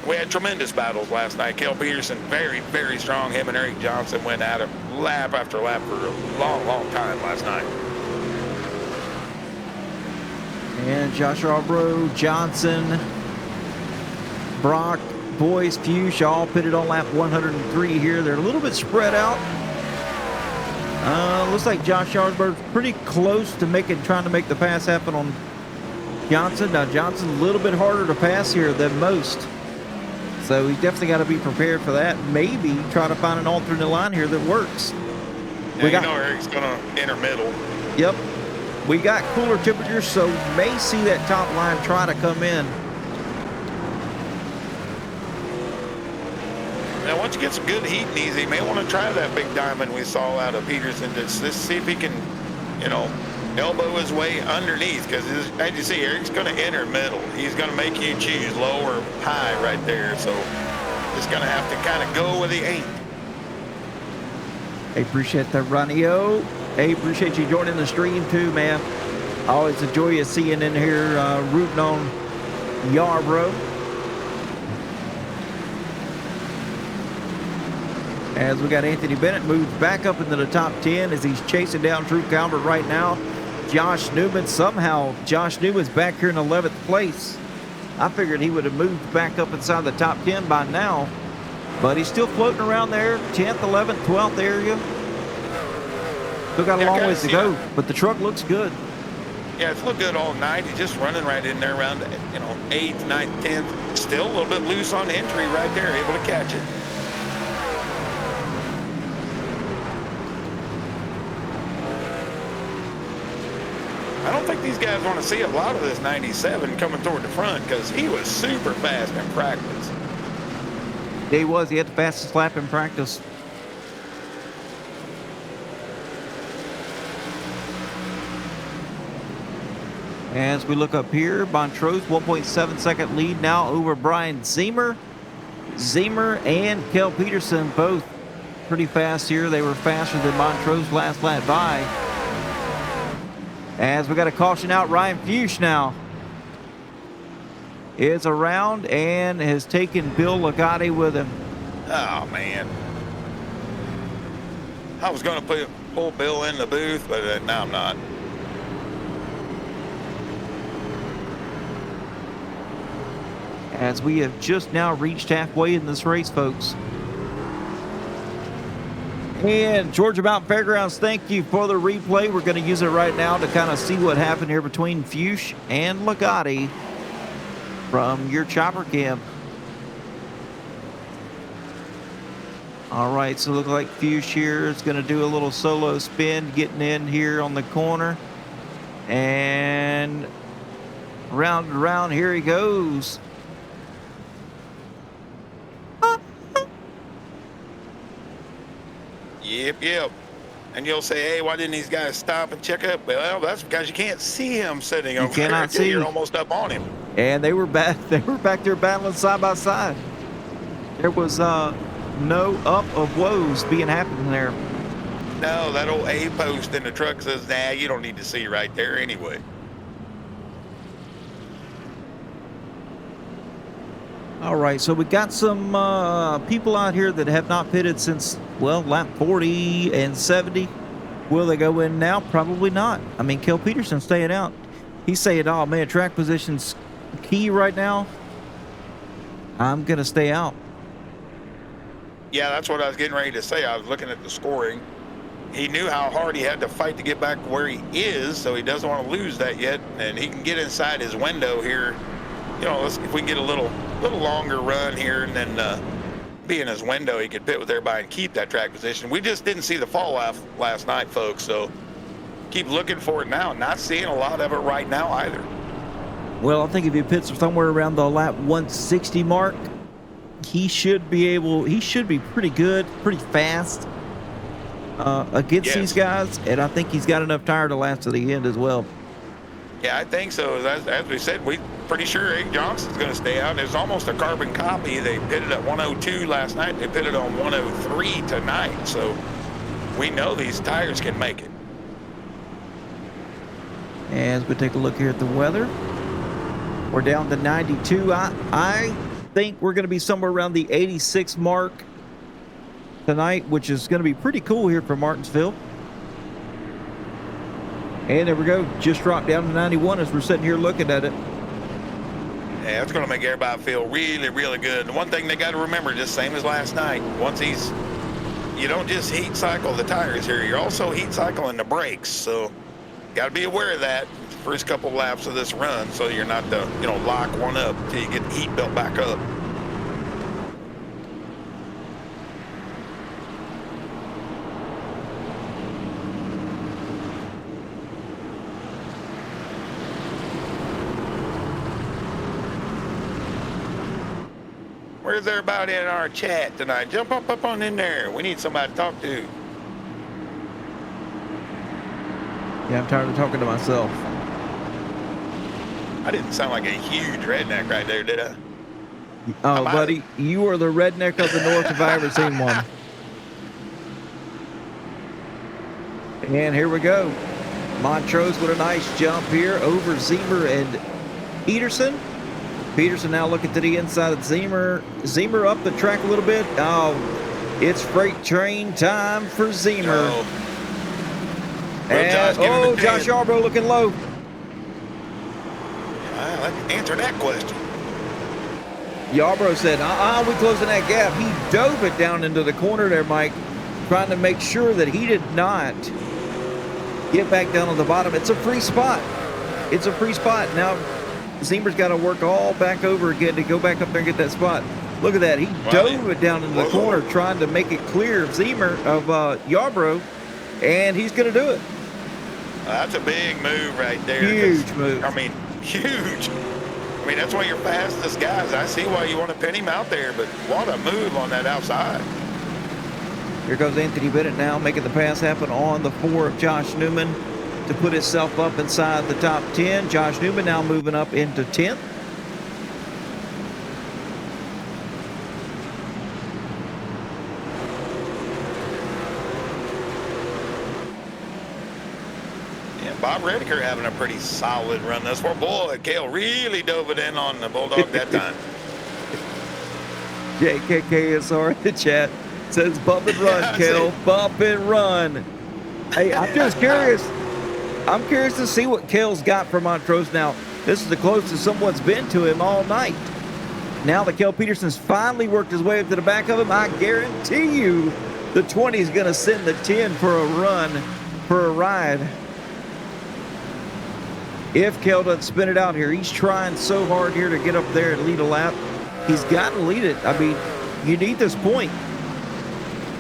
We had tremendous battles last night. Kel Peterson, very, very strong. Him and Eric Johnson went at it lap after lap for a long, long time last night. And Josh Arbro, Johnson, Brock, Boyce, Fuchs, all pitted on lap 103 here. They're a little bit spread out. Looks like Josh Arbro's pretty close to trying to make the pass happen on Johnson. Now, Johnson's a little bit harder to pass here than most. So he's definitely got to be prepared for that. Maybe try to find an alternate line here that works. Yeah, Eric's going to enter middle. Yep. We got cooler temperatures, so may see that top line try to come in. Now, once you get some good heat and easy, you may want to try that big diamond we saw out of Peterson. Just see if he can, elbow his way underneath, because as you see, Eric's going to enter middle. He's going to make you choose low or high right there. So just going to have to kind of go where he ain't. Hey, appreciate that, Ronnie-O. Hey, appreciate you joining the stream too, man. I always enjoy you seeing in here rooting on Yarbrough. As we got Anthony Bennett moved back up into the top 10 as he's chasing down Drew Calvert right now. Josh Newman, somehow Josh Newman's back here in 11th place. I figured he would have moved back up inside the top 10 by now, but he's still floating around there, 10th, 11th, 12th area. Still got a long ways to go, but the truck looks good. Yeah, it's looked good all night. He's just running right in there around, 8th, 9th, 10th. Still a little bit loose on entry right there, able to catch it. I don't think these guys want to see a lot of this 97 coming toward the front, because he was super fast in practice. He was. He had the fastest lap in practice. As we look up here, Montrose 1.7 second lead now over Brian Zemer. Zemer and Kel Peterson both pretty fast here. They were faster than Montrose last lap by. As we got to caution out Ryan Fuchs now. Is around and has taken Bill Ligotti with him. Oh, man. I was going to pull Bill in the booth, but now I'm not. As we have just now reached halfway in this race, folks. And Georgia Mountain Fairgrounds, thank you for the replay. We're going to use it right now to kind of see what happened here between Fuchs and Ligotti from your chopper cam. All right, so it looks like Fuchs here is going to do a little solo spin, getting in here on the corner. And round and round, here he goes. Yep. And you'll say, hey, why didn't these guys stop and check up? Well, that's because you can't see him sitting over there. You cannot see. You're almost up on him. And they were back there battling side by side. There was no up of woes being happening there. No, that old A post in the truck says, nah, you don't need to see right there anyway. All right, so we got some people out here that have not pitted since, well, lap 40 and 70. Will they go in now? Probably not. I mean, Kel Peterson's staying out. He's saying, oh, man, track position's key right now. I'm going to stay out. Yeah, that's what I was getting ready to say. I was looking at the scoring. He knew how hard he had to fight to get back where he is, so he doesn't want to lose that yet. And he can get inside his window here. You know, if we can get a little longer run here and then be in his window, he could pit with everybody and keep that track position. We just didn't see the fall off last night, folks, so keep looking for it now. Not seeing a lot of it right now either. Well, I think if he pits somewhere around the lap 160 mark, he should be pretty good, pretty fast against these guys, and I think he's got enough tire to last to the end as well. Yeah, I think so. As we said, we're pretty sure Egg Johnson's going to stay out. It's almost a carbon copy. They pitted at 102 last night. They pitted on 103 tonight. So we know these tires can make it. As we take a look here at the weather, we're down to 92. I think we're going to be somewhere around the 86 mark tonight, which is going to be pretty cool here for Martinsville. And there we go. Just dropped down to 91 as we're sitting here looking at it. Yeah, it's going to make everybody feel really, really good. And one thing they got to remember, just same as last night, you don't just heat cycle the tires here, you're also heat cycling the brakes. So got to be aware of that first couple laps of this run, so you're not lock one up until you get the heat built back up. Where's everybody in our chat tonight? Jump up on in there. We need somebody to talk to. Yeah, I'm tired of talking to myself. I didn't sound like a huge redneck right there, did I? Oh, buddy, you are the redneck of the North if I ever seen one. And here we go. Montrose with a nice jump here over Zemer and Peterson. Peterson now looking to the inside of Zemer. Zemer up the track a little bit. Oh, it's freight train time for Zemer. And, Josh Yarbrough looking low. Let's answer that question. Yarbrough said, we're closing that gap. He dove it down into the corner there, Mike, trying to make sure that he did not get back down on the bottom. It's a free spot. It's a free spot. Now, Zemer's got to work all back over again to go back up there and get that spot. Look at that. He dove it down into the corner trying to make it clear of Yarbrough, and he's going to do it. That's a big move right there. Huge move. I mean, huge. I mean, that's one of your fastest guys. I see why you want to pin him out there, but what a move on that outside. Here goes Anthony Bennett now making the pass happen on the 4 of Josh Newman to put himself up inside the top 10. Josh Newman now moving up into 10th. Bob Rediker having a pretty solid run this far. Boy, Cale really dove it in on the Bulldog that time. JKKSR in the chat says bump and run, Cale. Bump and run. Hey, I'm just curious. I'm curious to see what Cale's got for Montrose now. This is the closest someone's been to him all night. Now that Kel Peterson's finally worked his way up to the back of him, I guarantee you the 20 is going to send the 10 for a run, for a ride. If Kel doesn't spin it out here, he's trying so hard here to get up there and lead a lap. He's got to lead it. I mean, you need this point.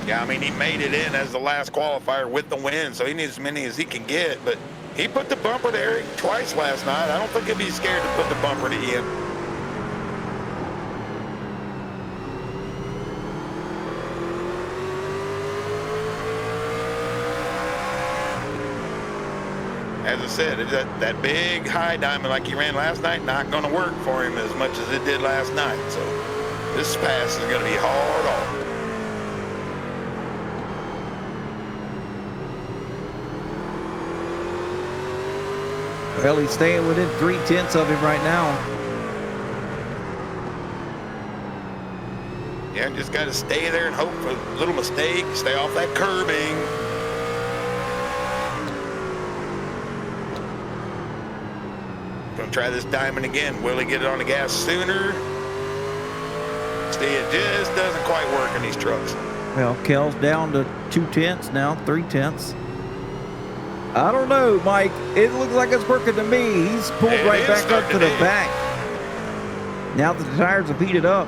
Yeah, I mean, he made it in as the last qualifier with the win, so he needs as many as he can get. But he put the bumper to Eric twice last night. I don't think he'll be scared to put the bumper to Ian. As I said, that big high diamond like he ran last night, not going to work for him as much as it did last night. So this pass is going to be hard on. Well, he's staying within 3/10 of him right now. Yeah, just got to stay there and hope for a little mistake. Stay off that curbing. Gonna try this diamond again. Will he get it on the gas sooner? See, it just doesn't quite work in these trucks. Well, Kel's down to 2/10 now, 3/10. I don't know, Mike. It looks like it's working to me. He's pulled right back up to the back. Now that the tires have heated up.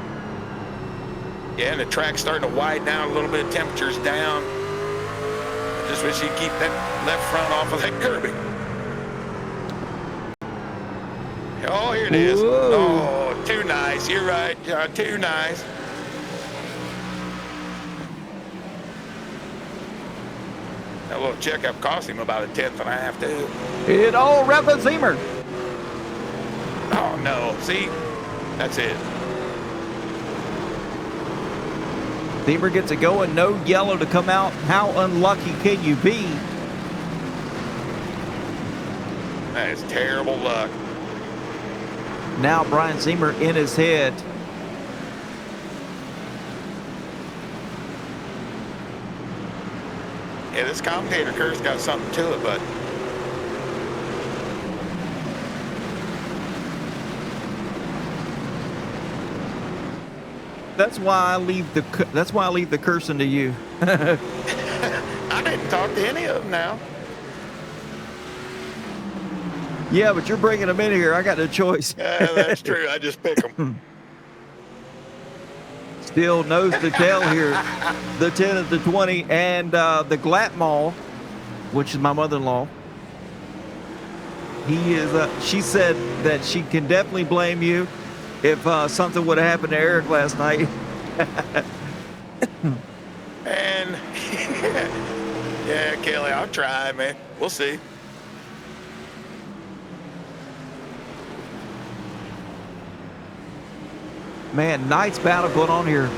Yeah, and the track's starting to widen out a little bit. Temperature's down. I just wish he'd keep that left front off of that curbing. Oh, here it is. Whoa. Oh, too nice. You're right, John. Too nice. That little checkup cost him about 1.5 tenths too. It all Rafa Zimmer. Oh no! See, that's it. Zimmer gets it going. No yellow to come out. How unlucky can you be? That is terrible luck. Now Brian Zimmer in his head. Yeah, this commentator curse got something to it, but That's why I leave the cursing to you. I didn't talk to any of them now. Yeah, but you're bringing them in here. I got no choice. Yeah, that's true. I just pick them. Still nose to tail here. The 10 at the 20 and the Glatmall, which is my mother-in-law. He is. She said that she can definitely blame you if something would have happened to Eric last night. And yeah, Kelly, I'll try, man. We'll see. Man, nice battle going on here.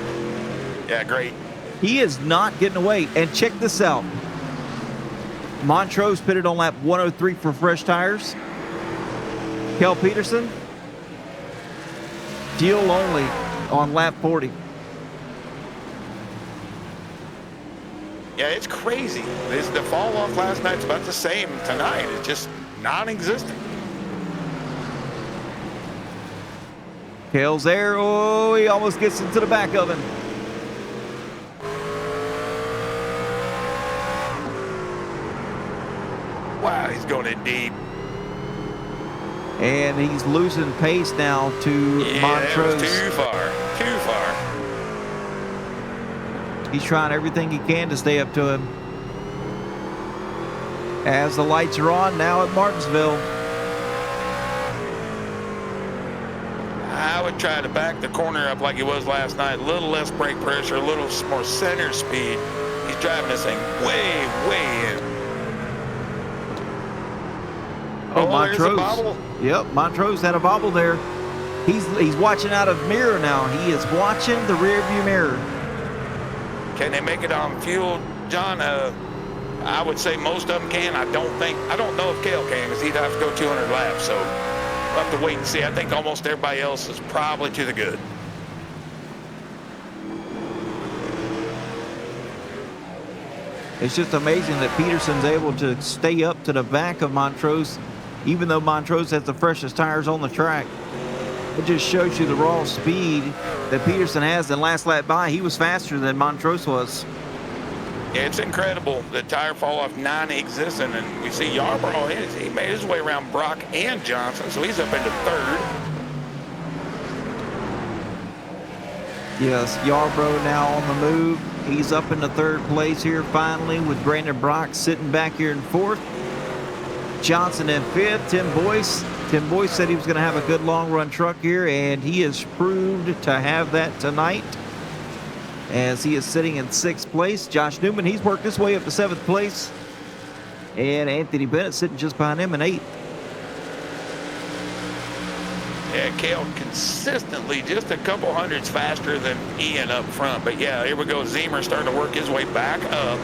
Yeah, great. He is not getting away. And check this out. Montrose pitted on lap 103 for fresh tires. Kel Peterson, deal only on lap 40. Yeah, it's crazy. The fall off last night's about the same tonight. It's just non-existent. Kel's there. Oh, he almost gets into the back of him. Wow, he's going in deep. And he's losing pace now to Montrose. That was too far. Too far. He's trying everything he can to stay up to him. As the lights are on now at Martinsville. I would try to back the corner up like he was last night. A little less brake pressure, a little more center speed. He's driving this thing way, way in. Oh, there's a Montrose. bobble. Yep, Montrose had a bobble there. He's watching out of mirror now. He is watching the rearview mirror. Can they make it on fuel, John? I would say most of them can. I don't know if Cale can because he'd have to go 200 laps. So we'll have to wait and see. I think almost everybody else is probably to the good. It's just amazing that Peterson's able to stay up to the back of Montrose, even though Montrose has the freshest tires on the track. It just shows you the raw speed that Peterson has. And last lap by, he was faster than Montrose was. Yeah, it's incredible. The tire fall off non-existent, and we see Yarborough. He made his way around Brock and Johnson, so he's up into third. Yes, Yarborough now on the move. He's up into third place here finally with Brandon Brock sitting back here in fourth. Johnson in fifth. Tim Boyce said he was going to have a good long-run truck here, and he has proved to have that tonight as he is sitting in sixth place. Josh Newman, he's worked his way up to seventh place, and Anthony Bennett sitting just behind him in eighth. Yeah, Cale consistently just a couple hundreds faster than Ian up front. But yeah, here we go. Zimmer starting to work his way back up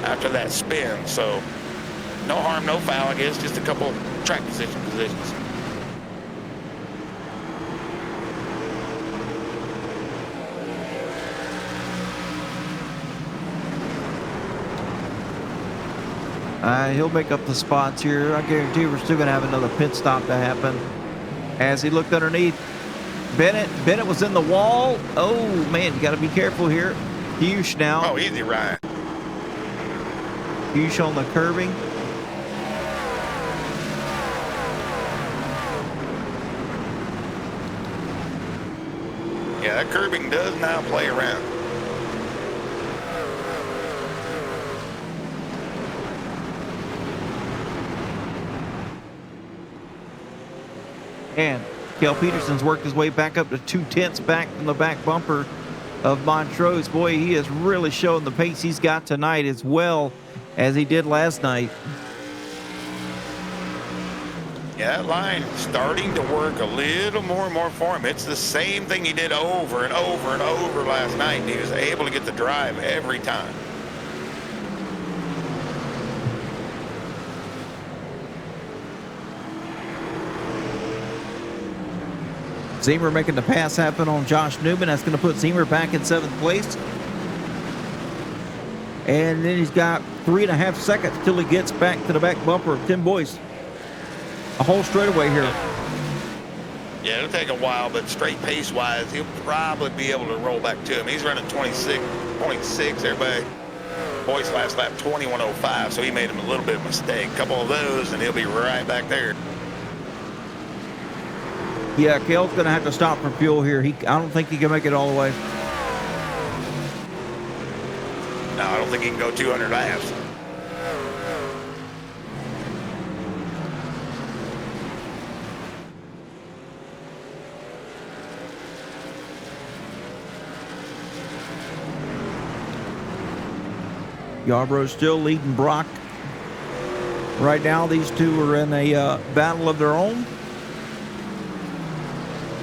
after that spin. So no harm, no foul, I guess. Just a couple track positions. He'll make up the spots here. I guarantee we're still going to have another pit stop to happen. As he looked underneath, Bennett was in the wall. Oh, man, you got to be careful here. Hughes now. Oh, easy, Ryan. Hughes on the curving. Yeah, that curbing does now play around. And Kel Peterson's worked his way back up to 2/10 back from the back bumper of Montrose. Boy, he has really shown the pace he's got tonight as well as he did last night. Yeah, that line starting to work a little more and more for him. It's the same thing he did over and over and over last night, and he was able to get the drive every time. Zemer making the pass happen on Josh Newman. That's going to put Zemer back in 7th place. And then he's got 3.5 seconds till he gets back to the back bumper of Tim Boyce. A whole straightaway here. Yeah, it'll take a while, but straight pace-wise, he'll probably be able to roll back to him. He's running 26.6, everybody. Boyce last lap 21.05, so he made him a little bit of a mistake. A couple of those, and he'll be right back there. Yeah, Kel's going to have to stop for fuel here. I don't think he can make it all the way. No, I don't think he can go 200 laps. Yarbrough's still leading Brock. Right now, these two are in a battle of their own.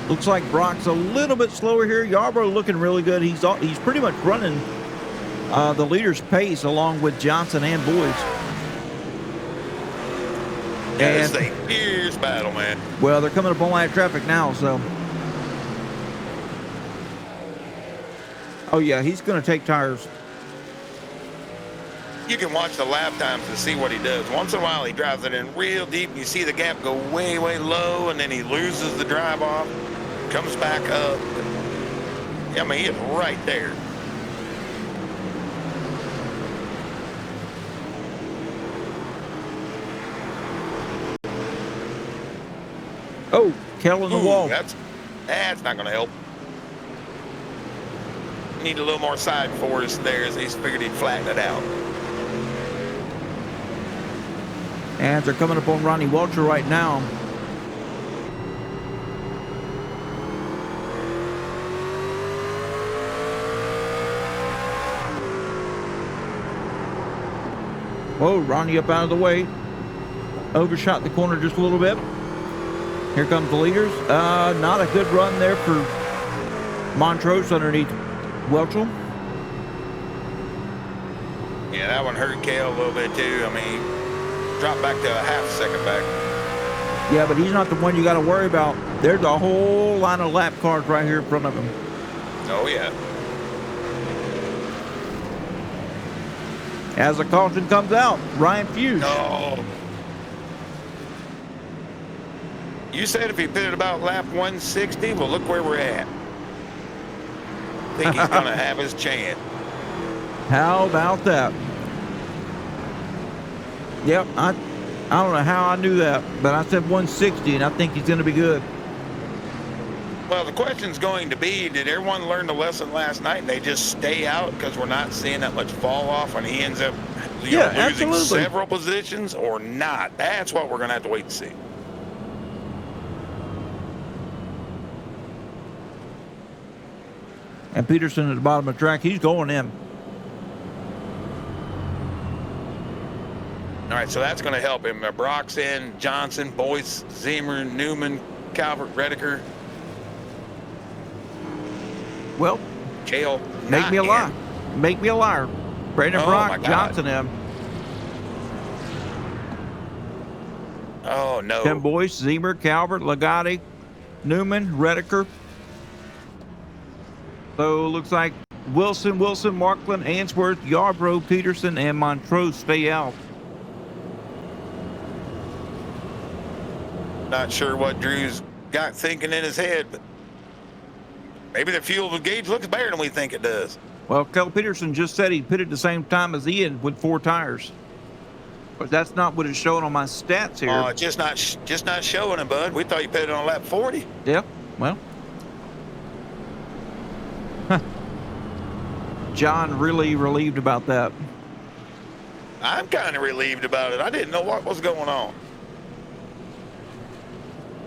Looks like Brock's a little bit slower here. Yarbrough looking really good. He's pretty much running the leader's pace along with Johnson and Boyce. Yeah, it's a fierce battle, man. Well, they're coming up on light traffic now, so. Oh, yeah, he's going to take tires. You can watch the lap times to see what he does. Once in a while, he drives it in real deep, and you see the gap go way, way low, and then he loses the drive off, comes back up. I mean, he's right there. Oh, Kel in the wall. That's not going to help. Need a little more side force there, as he's figured he'd flatten it out. And they're coming up on Ronnie Welcher right now. Whoa, Ronnie up out of the way. Overshot the corner just a little bit. Here comes the leaders. Not a good run there for Montrose underneath Welchel. Yeah, that one hurt Cale a little bit too. I mean, dropped back to a half second back. Yeah, but he's not the one you got to worry about. There's a whole line of lap cars right here in front of him. Oh, yeah. As the caution comes out, Ryan Fuchs. No. You said if he pitted about lap 160, well, look where we're at. I think he's going to have his chance. How about that? Yep, I don't know how I knew that, but I said 160, and I think he's going to be good. Well, the question's going to be, did everyone learn the lesson last night and they just stay out because we're not seeing that much fall off when he ends up losing absolutely. several positions or not? That's what we're going to have to wait and see. And Peterson at the bottom of the track, he's going in. All right, so that's going to help him. Brock's in, Johnson, Boyce, Zemer, Newman, Calvert, Redeker. Well, Cale, make me a liar. Make me a liar. Brandon Oh, Brock, my God. Johnson in. Oh, no. Tim Boyce, Zemer, Calvert, Legati, Newman, Redeker. So it looks like Wilson, Markland, Answorth, Yarbrough, Peterson, and Montrose stay out. not sure what Drew's got thinking in his head, but maybe the fuel gauge looks better than we think it does. Well, Kel Peterson just said he pitted the same time as Ian with 4 tires. But that's not what it's showing on my stats here. Oh, just not showing it, bud. We thought you pitted on lap 40. Yeah, well. John really relieved about that. I'm kind of relieved about it. I didn't know what was going on.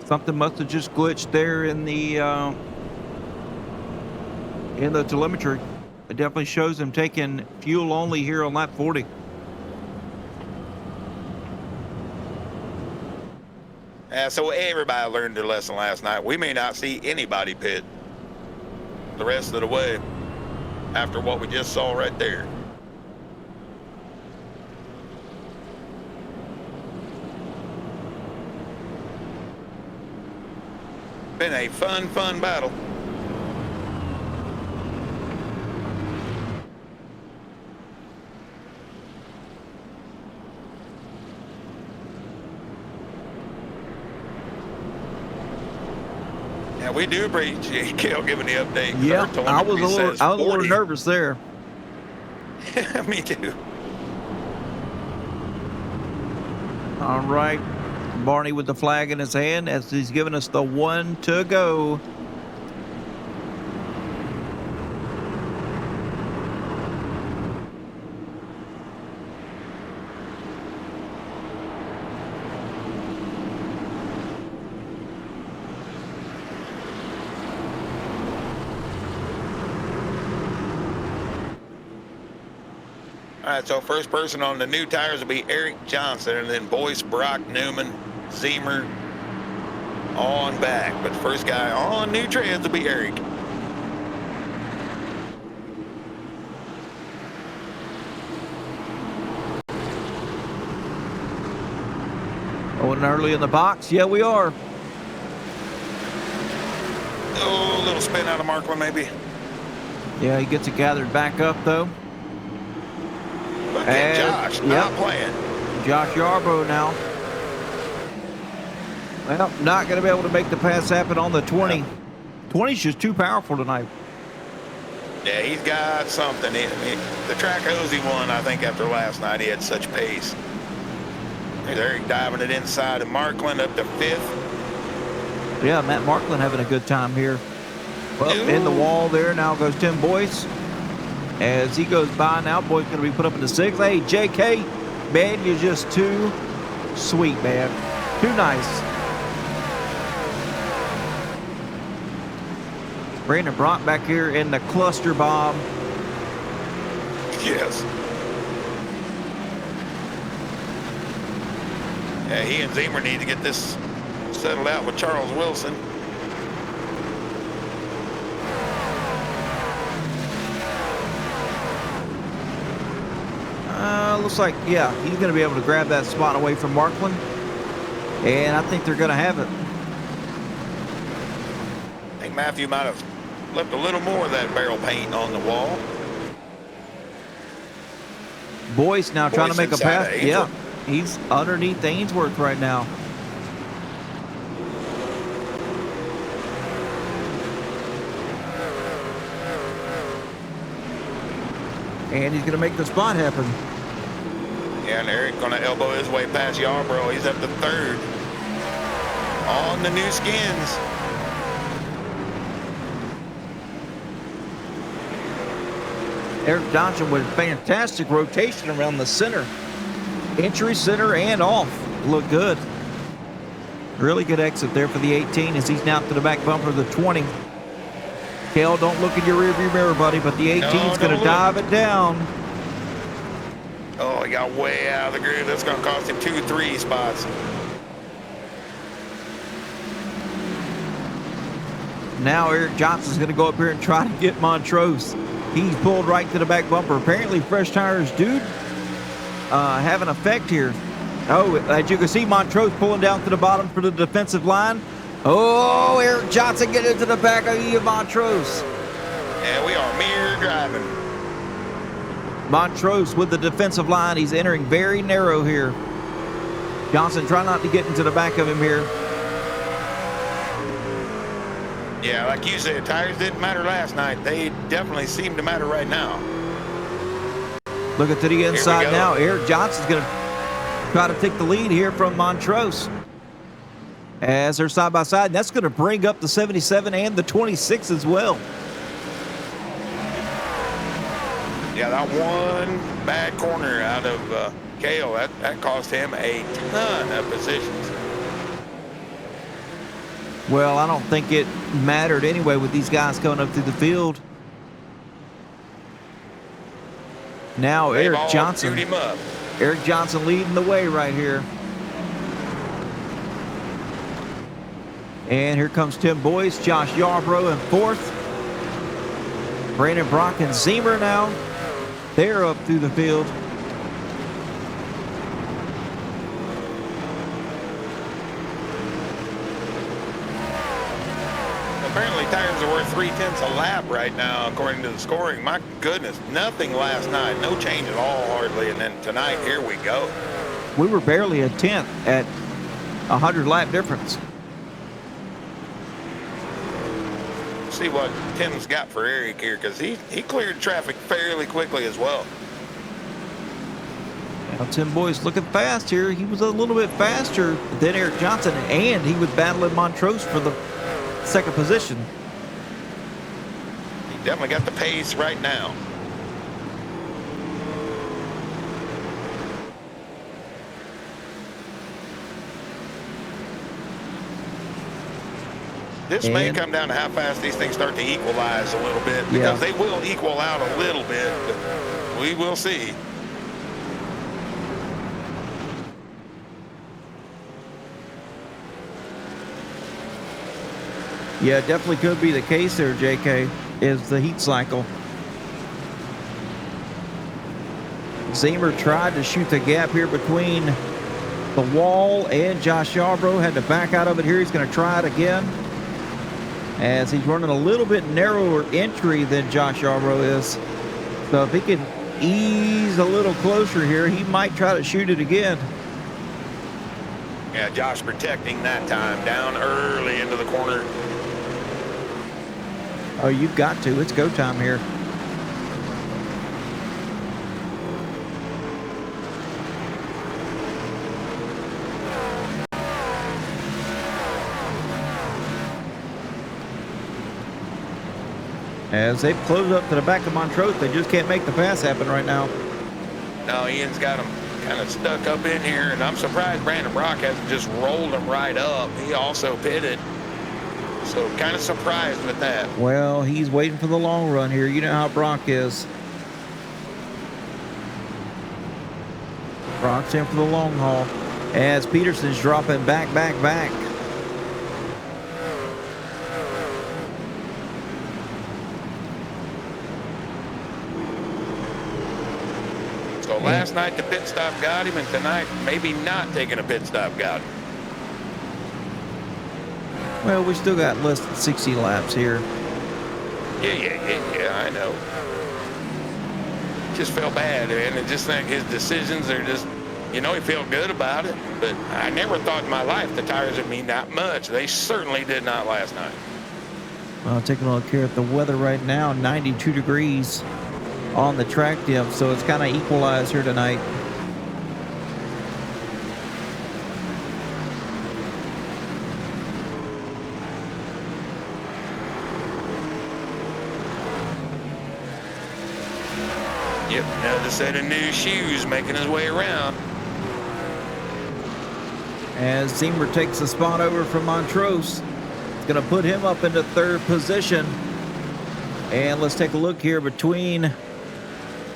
Something must have just glitched there in the telemetry. It definitely shows him taking fuel only here on lap 40. So everybody learned their lesson last night. We may not see anybody pit the rest of the way after what we just saw right there. Been a fun battle. Yeah, we do appreciate Kel giving the update. Yeah, Our I was a telemetry says little 40. nervous there. Me too. All right, Barney with the flag in his hand as he's giving us the 1 to go. All right, so first person on the new tires will be Eric Johnson, and then Boyce, Brock, Newman, Zemer on back. But the first guy on new treads will be Eric. Going early in the box. Yeah, we are. Oh, a little spin out of Markland maybe. Yeah, he gets it gathered back up, though. Look at Josh, not playing. Josh Yarbrough now. Well, not going to be able to make the pass happen on the 20. 20's just too powerful tonight. Yeah, he's got something. The track hose he won, I think, after last night, he had such pace. There's Eric diving it inside of Markland up to 5th. Yeah, Matt Markland having a good time here. Well, in the wall there now goes Tim Boyce. As he goes by now, Boyce going to be put up in the 6th. Hey, JK, man, you're just too sweet, man. Too nice. Brandon Brock back here in the cluster bomb. Yes. Yeah, he and Zemer need to get this settled out with Charles Wilson. Looks like, yeah, he's going to be able to grab that spot away from Markland. And I think they're going to have it. I think Matthew might have left a little more of that barrel paint on the wall. Boyce now trying to make a pass. Ainsworth. Yeah, he's underneath Ainsworth right now. And he's going to make the spot happen. Yeah, and Eric going to elbow his way past Yarbrough. He's up to 3rd on the new skins. Eric Johnson with fantastic rotation around the center. Entry, center, and off. Look good. Really good exit there for the 18 as he's now to the back bumper of the 20. Kel, don't look in your rearview mirror, buddy, but the 18's going to dive it down. Oh, he got way out of the groove. That's going to cost him 2-3 spots. Now Eric Johnson's going to go up here and try to get Montrose. He's pulled right to the back bumper. Apparently fresh tires do have an effect here. Oh, as you can see, Montrose pulling down to the bottom for the defensive line. Oh, Eric Johnson getting into the back of Ian Montrose. And we are mirror driving. Montrose with the defensive line. He's entering very narrow here. Johnson trying not to get into the back of him here. Yeah, like you said, tires didn't matter last night. They definitely seem to matter right now. Looking to the inside go. now. Eric Johnson's going to try to take the lead here from Montrose. As they're side by side, that's going to bring up the 77 and the 26 as well. Yeah, that one bad corner out of Kale, that cost him a ton of positions. Well, I don't think it mattered anyway with these guys coming up through the field. Now They've Eric all Johnson. chewed him up. Eric Johnson leading the way right here. And here comes Tim Boyce, Josh Yarbrough in fourth. Brandon Brock and Zemer now. They're up through the field. Apparently tires are worth 3/10 a lap right now, according to the scoring. My goodness, nothing last night. No change at all, hardly. And then tonight, here we go. We were barely a tenth at 100 lap difference. See what Tim's got for Eric here, because he cleared traffic fairly quickly as well. Now Tim Boyce looking fast here. He was a little bit faster than Eric Johnson, and he was battling Montrose for the second position. He definitely got the pace right now. This may come down to how fast these things start to equalize a little bit, because they will equal out a little bit, but we will see. Yeah, definitely could be the case there, JK, is the heat cycle. Zemer tried to shoot the gap here between the wall and Josh Yarbrough. Had to back out of it here. He's going to try it again, as he's running a little bit narrower entry than Josh Yarbrough is. So if he can ease a little closer here, he might try to shoot it again. Yeah, Josh protecting that time, down early into the corner. Oh, you've got to. It's go time here. As they close up to the back of Montrose, they just can't make the pass happen right now. No, Ian's got him kind of stuck up in here, and I'm surprised Brandon Brock hasn't just rolled him right up. He also pitted. So kind of surprised with that. Well, he's waiting for the long run here. You know how Brock is. Brock's in for the long haul. As Peterson's dropping back. So last night the pit stop got him, and tonight maybe not taking a pit stop got him. Well, we still got less than 60 laps here. Yeah, I know. Just felt bad, man. I just think his decisions are just, he felt good about it, but I never thought in my life the tires would mean that much. They certainly did not last night. Well, taking a look here at the weather right now, 92 degrees on the track diff, so it's kind of equalized here tonight. Yep, another set of new shoes making his way around. As Zemer takes the spot over from Montrose, it's going to put him up into third position. And let's take a look here between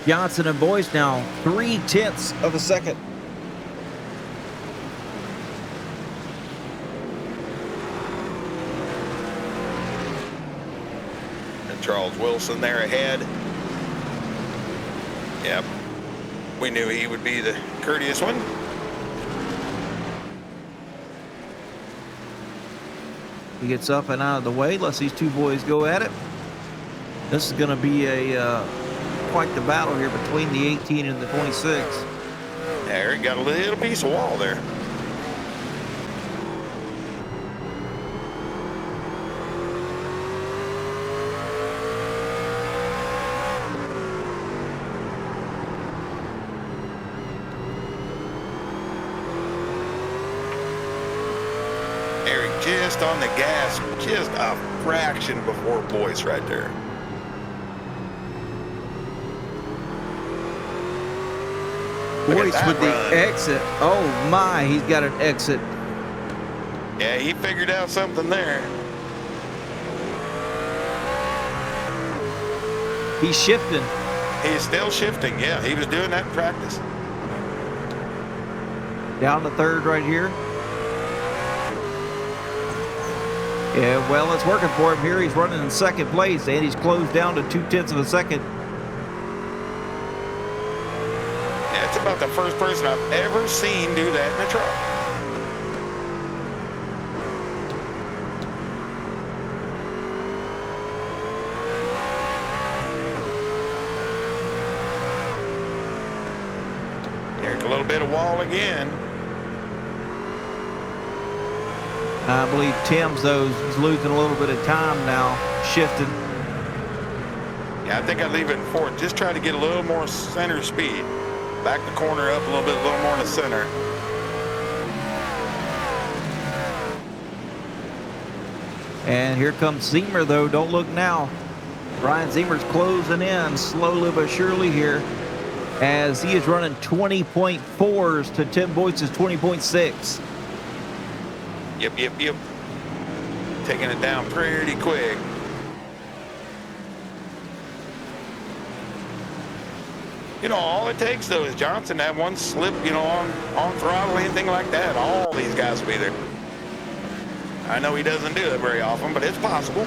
Johnson and Boyce now, 0.3 of a second. And Charles Wilson there ahead. Yep. We knew he would be the courteous one. He gets up and out of the way, lets these two boys go at it. This is going to be a quite the battle here between the 18 and the 26. There, he got a little piece of wall there. just on the gas, just a fraction before Boyce right there. Boyce with the exit. Oh my, he's got an exit. Yeah, he figured out something there. He's shifting. He's still shifting. Yeah, he was doing that in practice. Down to third right here. Yeah, well, it's working for him here. He's running in second place, and he's closed down to 0.2 of a second. Yeah, it's about the first person I've ever seen do that in a truck. Here's a little bit of wall again. I believe Tim's, though, is losing a little bit of time now, shifting. Yeah, I think I'd leave it in fourth. Just try to get a little more center speed. Back the corner up a little bit, a little more in the center. And here comes Zemer, though. Don't look now. Ryan Zemer's closing in slowly but surely here as he is running 20.4s to Tim Boyce's 20.6. Yep. Taking it down pretty quick. You know, all it takes, though, is Johnson to have one slip, you know, on throttle, anything like that. All these guys will be there. I know he doesn't do it very often, but it's possible.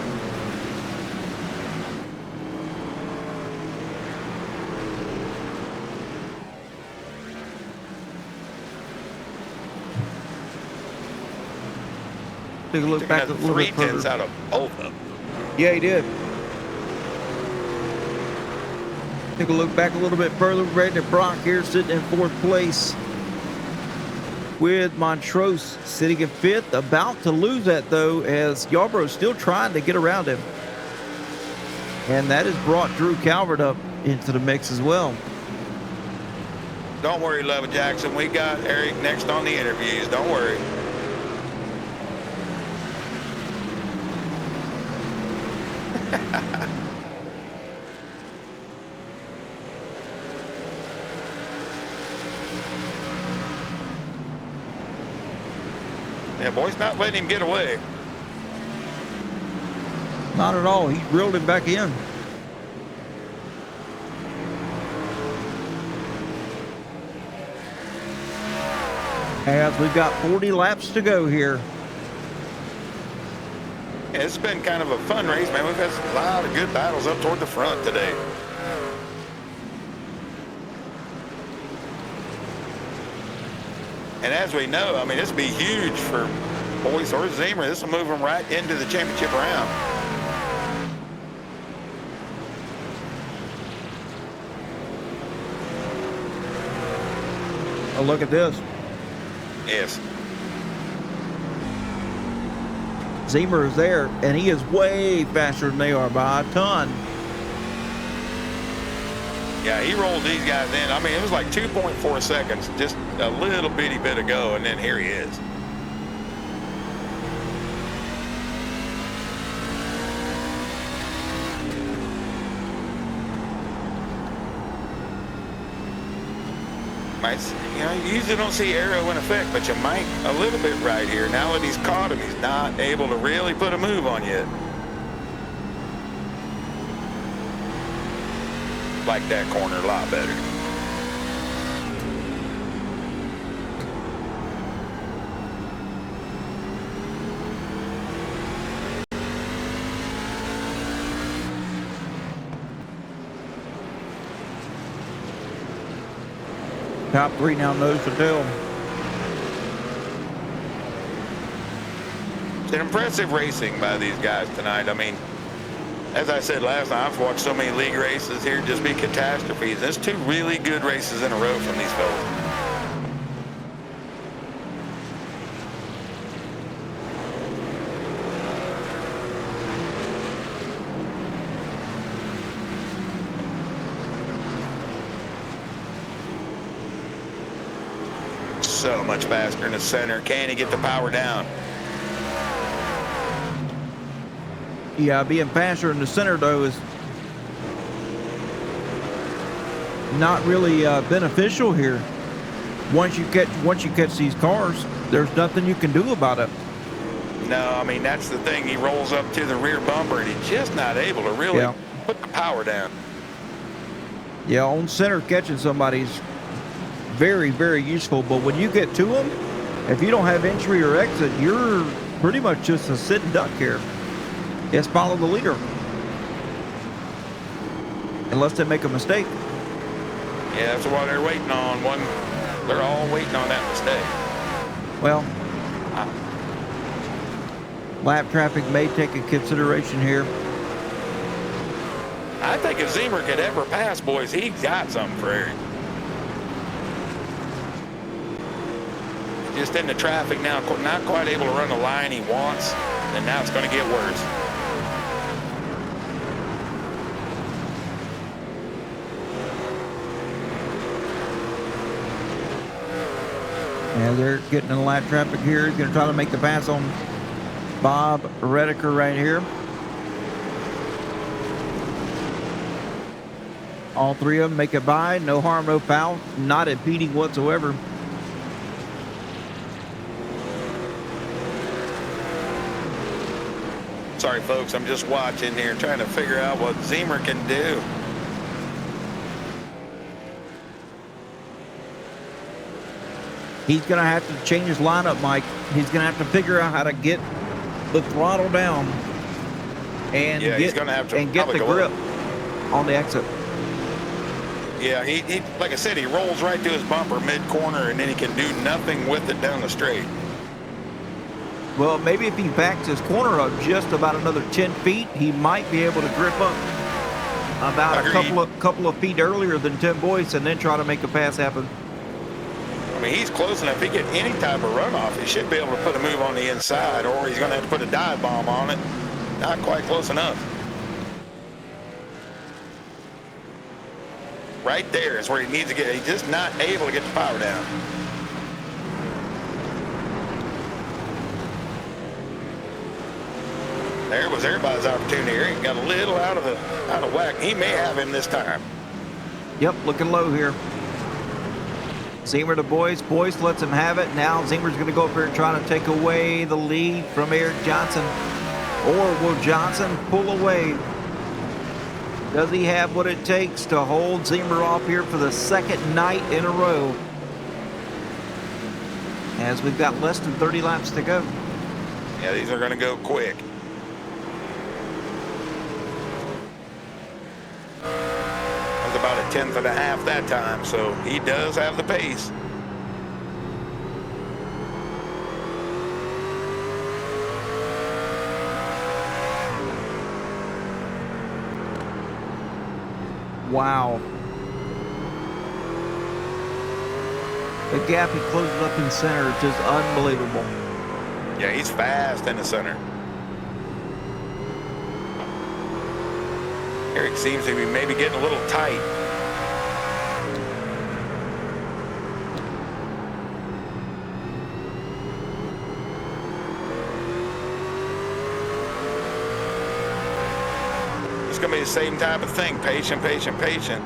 Take a look back a little bit further. 3/10 out of both of them. Yeah, he did. Take a look back a little bit further. Brandon Brock here sitting in fourth place with Montrose sitting in fifth. About to lose that, though, as Yarbrough's still trying to get around him. And that has brought Drew Calvert up into the mix as well. Don't worry, Lubba Jackson. We got Eric next on the interviews. Don't worry. Yeah, boy's not letting him get away. Not at all. He reeled him back in. As we've got 40 laps to go here. Yeah, it's been kind of a fun race, man. We've had a lot of good battles up toward the front today. And as we know, I mean, this will be huge for Boyce or Zemer. This will move them right into the championship round. Oh, look at this. Yes. Zemer is there, and he is way faster than they are by a ton. Yeah, he rolled these guys in. I mean, it was like 2.4 seconds, just a little bitty bit ago, and then here he is. You know, you usually don't see aero in effect, but you might a little bit right here. Now that he's caught him, he's not able to really put a move on yet. Like that corner a lot better. Top three now nose to tail. It's an impressive racing by these guys tonight. I mean, as I said last night, I've watched so many league races here just be catastrophes. There's two really good races in a row from these fellas. So much faster in the center. Can he get the power down? Yeah, being faster in the center though is not really beneficial here. Once you catch these cars, there's nothing you can do about it. No, I mean, that's the thing. He rolls up to the rear bumper and he's just not able to really put the power down. Yeah, on center catching somebody's very, very useful. But when you get to them, if you don't have entry or exit, you're pretty much just a sit and duck here. Just follow the leader. Unless they make a mistake. Yeah, that's what they're waiting on. They're all waiting on that mistake. Well, lap traffic may take a consideration here. I think if Zemer could ever pass, boys, he got something for Eric. Just in the traffic now, not quite able to run the line he wants, and now it's going to get worse. Yeah, they're getting in the lap traffic here. He's going to try to make the pass on Bob Redeker right here. All three of them make it by. No harm, no foul. Not impeding whatsoever. Sorry, folks, I'm just watching here, trying to figure out what Zemer can do. He's going to have to change his lineup, Mike. He's going to have to figure out how to get the throttle down and he's going to have to get the grip on the exit. Yeah, he like I said, he rolls right to his bumper mid-corner, and then he can do nothing with it down the straight. Well, maybe if he backs his corner up just about another 10 feet, he might be able to grip up about a couple of feet earlier than Tim Boyce and then try to make a pass happen. I mean, he's close enough. If he get any type of runoff, he should be able to put a move on the inside, or he's going to have to put a dive bomb on it. Not quite close enough. Right there is where he needs to get. He's just not able to get the power down. There was everybody's opportunity. He got a little out of whack. He may have him this time. Yep, looking low here. Zemer to Boyce. Boyce lets him have it. Now Zemer's going to go up here and try to take away the lead from Eric Johnson. Or will Johnson pull away? Does he have what it takes to hold Zemer off here for the second night in a row? As we've got less than 30 laps to go. Yeah, these are going to go quick. That's about a tenth and a half that time, so he does have the pace. Wow. The gap he closes up in center is just unbelievable. Yeah, he's fast in the center. Eric seems to be maybe getting a little tight. It's going to be the same type of thing. Patient, patient, patient.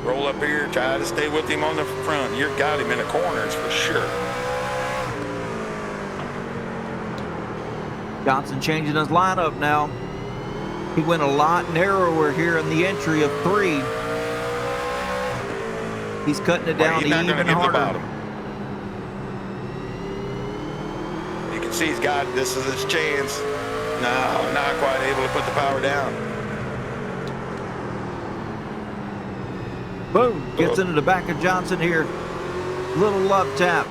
Roll up here, try to stay with him on the front. You've got him in the corners for sure. Johnson changing his lineup now. He went a lot narrower here in the entry of 3. He's cutting it down Well, even harder. You can see this is his chance. No, not quite able to put the power down. Boom, gets into the back of Johnson here. Little love tap.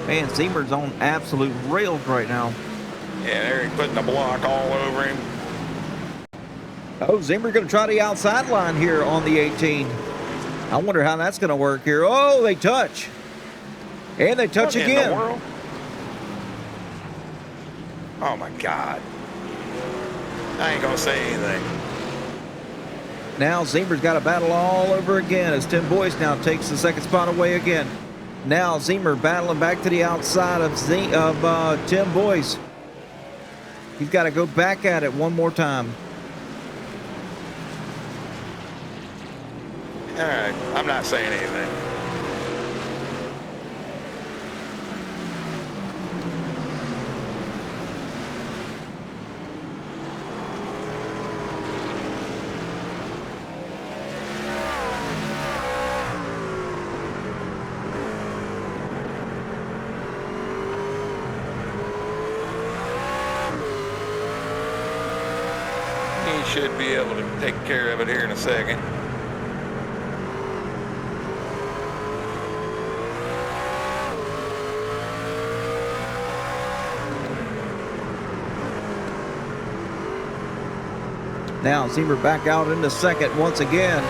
Man, Zemer's on absolute rails right now. Yeah, Eric putting the block all over him. Oh, Zemer going to try the outside line here on the 18. I wonder how that's going to work here. Oh, they touch. And they touch What again. in the world? Oh, my God. I ain't going to say anything. Now Zemer's got a battle all over again as Tim Boyce now takes the second spot away again. Now Zemer battling back to the outside of Tim Boyce. He's got to go back at it one more time. All right, I'm not saying anything. He should be able to take care of it here in a second. Now Zemer back out into second once again.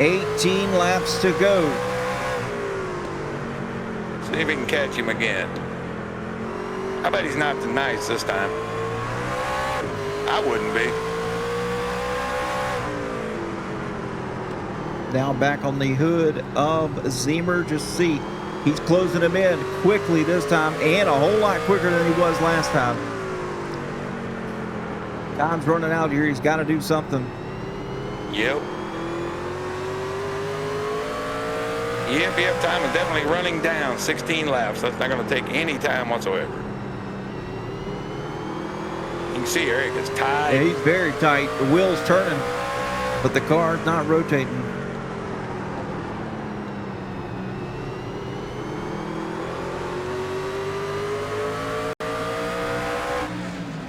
18 laps to go. See if we can catch him again. I bet he's not the nice this time. I wouldn't be. Now back on the hood of Zemer. Just see, he's closing him in quickly this time and a whole lot quicker than he was last time. Time's running out here. He's got to do something. Yep. Yep, time is definitely running down. 16 laps. That's not going to take any time whatsoever. You can see Eric is tight. Yeah, he's very tight. The wheel's turning, but the car's not rotating.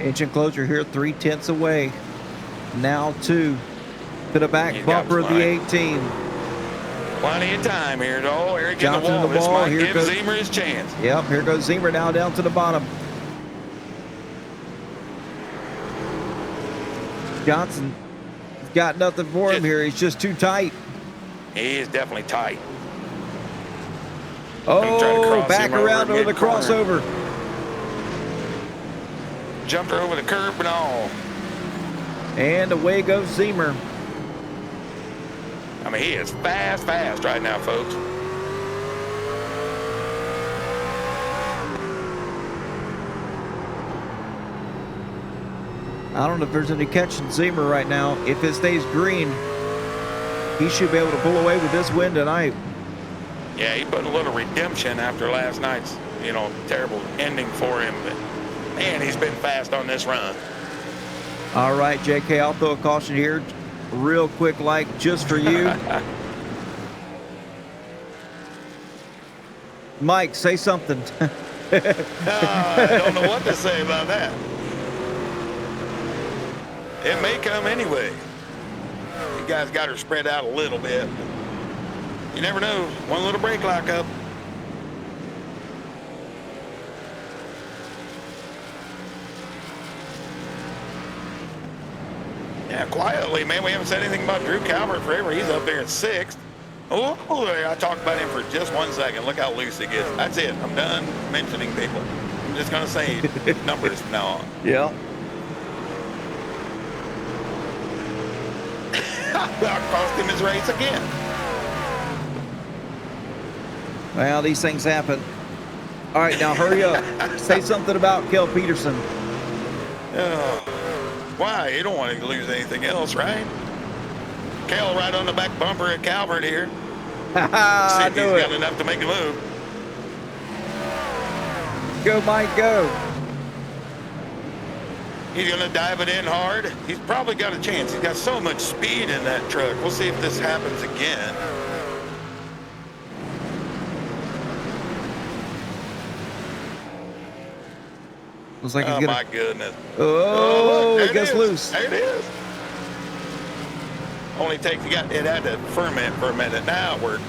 Inch enclosure here, 3/10 away. Now to the back bumper of the 18. Plenty of time here, though. Eric Johnson in the wall. This might Here give goes Zemer his chance. Yep, here goes Zemer now down to the bottom. Johnson got nothing for him here. He's just too tight. He is definitely tight. Oh, back around over the crossover. Jumped her over the curb and all. And away goes Zemer. I mean, he is fast right now, folks. I don't know if there's any catching Zemer right now. If it stays green, he should be able to pull away with this win tonight. Yeah, he put a little redemption after last night's, terrible ending for him. But, man, he's been fast on this run. All right, JK, I'll throw a caution here. Real quick, just for you. Mike, say something. I don't know what to say about that. It may come anyway. You guys got her spread out a little bit. You never know. One little brake lock up. Yeah, quietly, man. We haven't said anything about Drew Calvert forever. He's up there at 6th. Oh, I talked about him for just 1 second. Look how loose he gets. That's it. I'm done mentioning people. I'm just going to say numbers from now on. Yeah. I cost him his race again. Well, these things happen. All right, now hurry up. Say something about Kel Peterson. Why? You don't want to lose anything else, right? Kel right on the back bumper at Calvert here. See if he's got enough to make a move. Go, Mike, go. He's going to dive it in hard. He's probably got a chance. He's got so much speed in that truck. We'll see if this happens again. Looks like he's Oh, gonna... my goodness. Oh, look, it gets loose. There it is. Only takes, it had to ferment for a minute. Now it worked.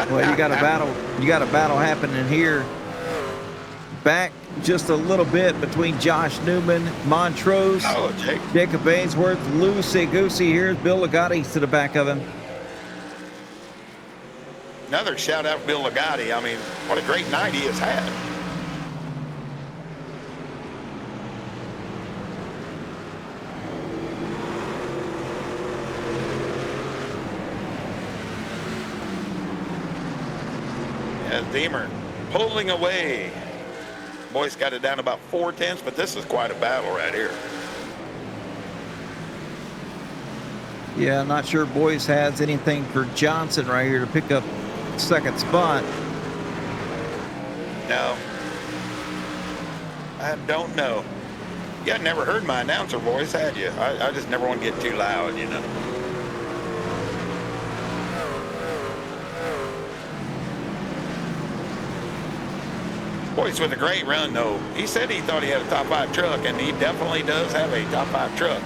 Well, you got a battle happening here. Back just a little bit between Josh Newman, Montrose, Jacob Ainsworth, loosey-goosey. Here's Bill Ligotti to the back of him. Another shout out to Bill Ligotti. I mean, what a great night he has had. As Deemer pulling away. Boyce got it down about 4/10, but this is quite a battle right here. Yeah, I'm not sure Boyce has anything for Johnson right here to pick up second spot. No. I don't know. You had never heard my announcer voice, had you? I just never want to get too loud, you know. Boyce with a great run, though. He said he thought he had a top 5 truck, and he definitely does have a top 5 truck.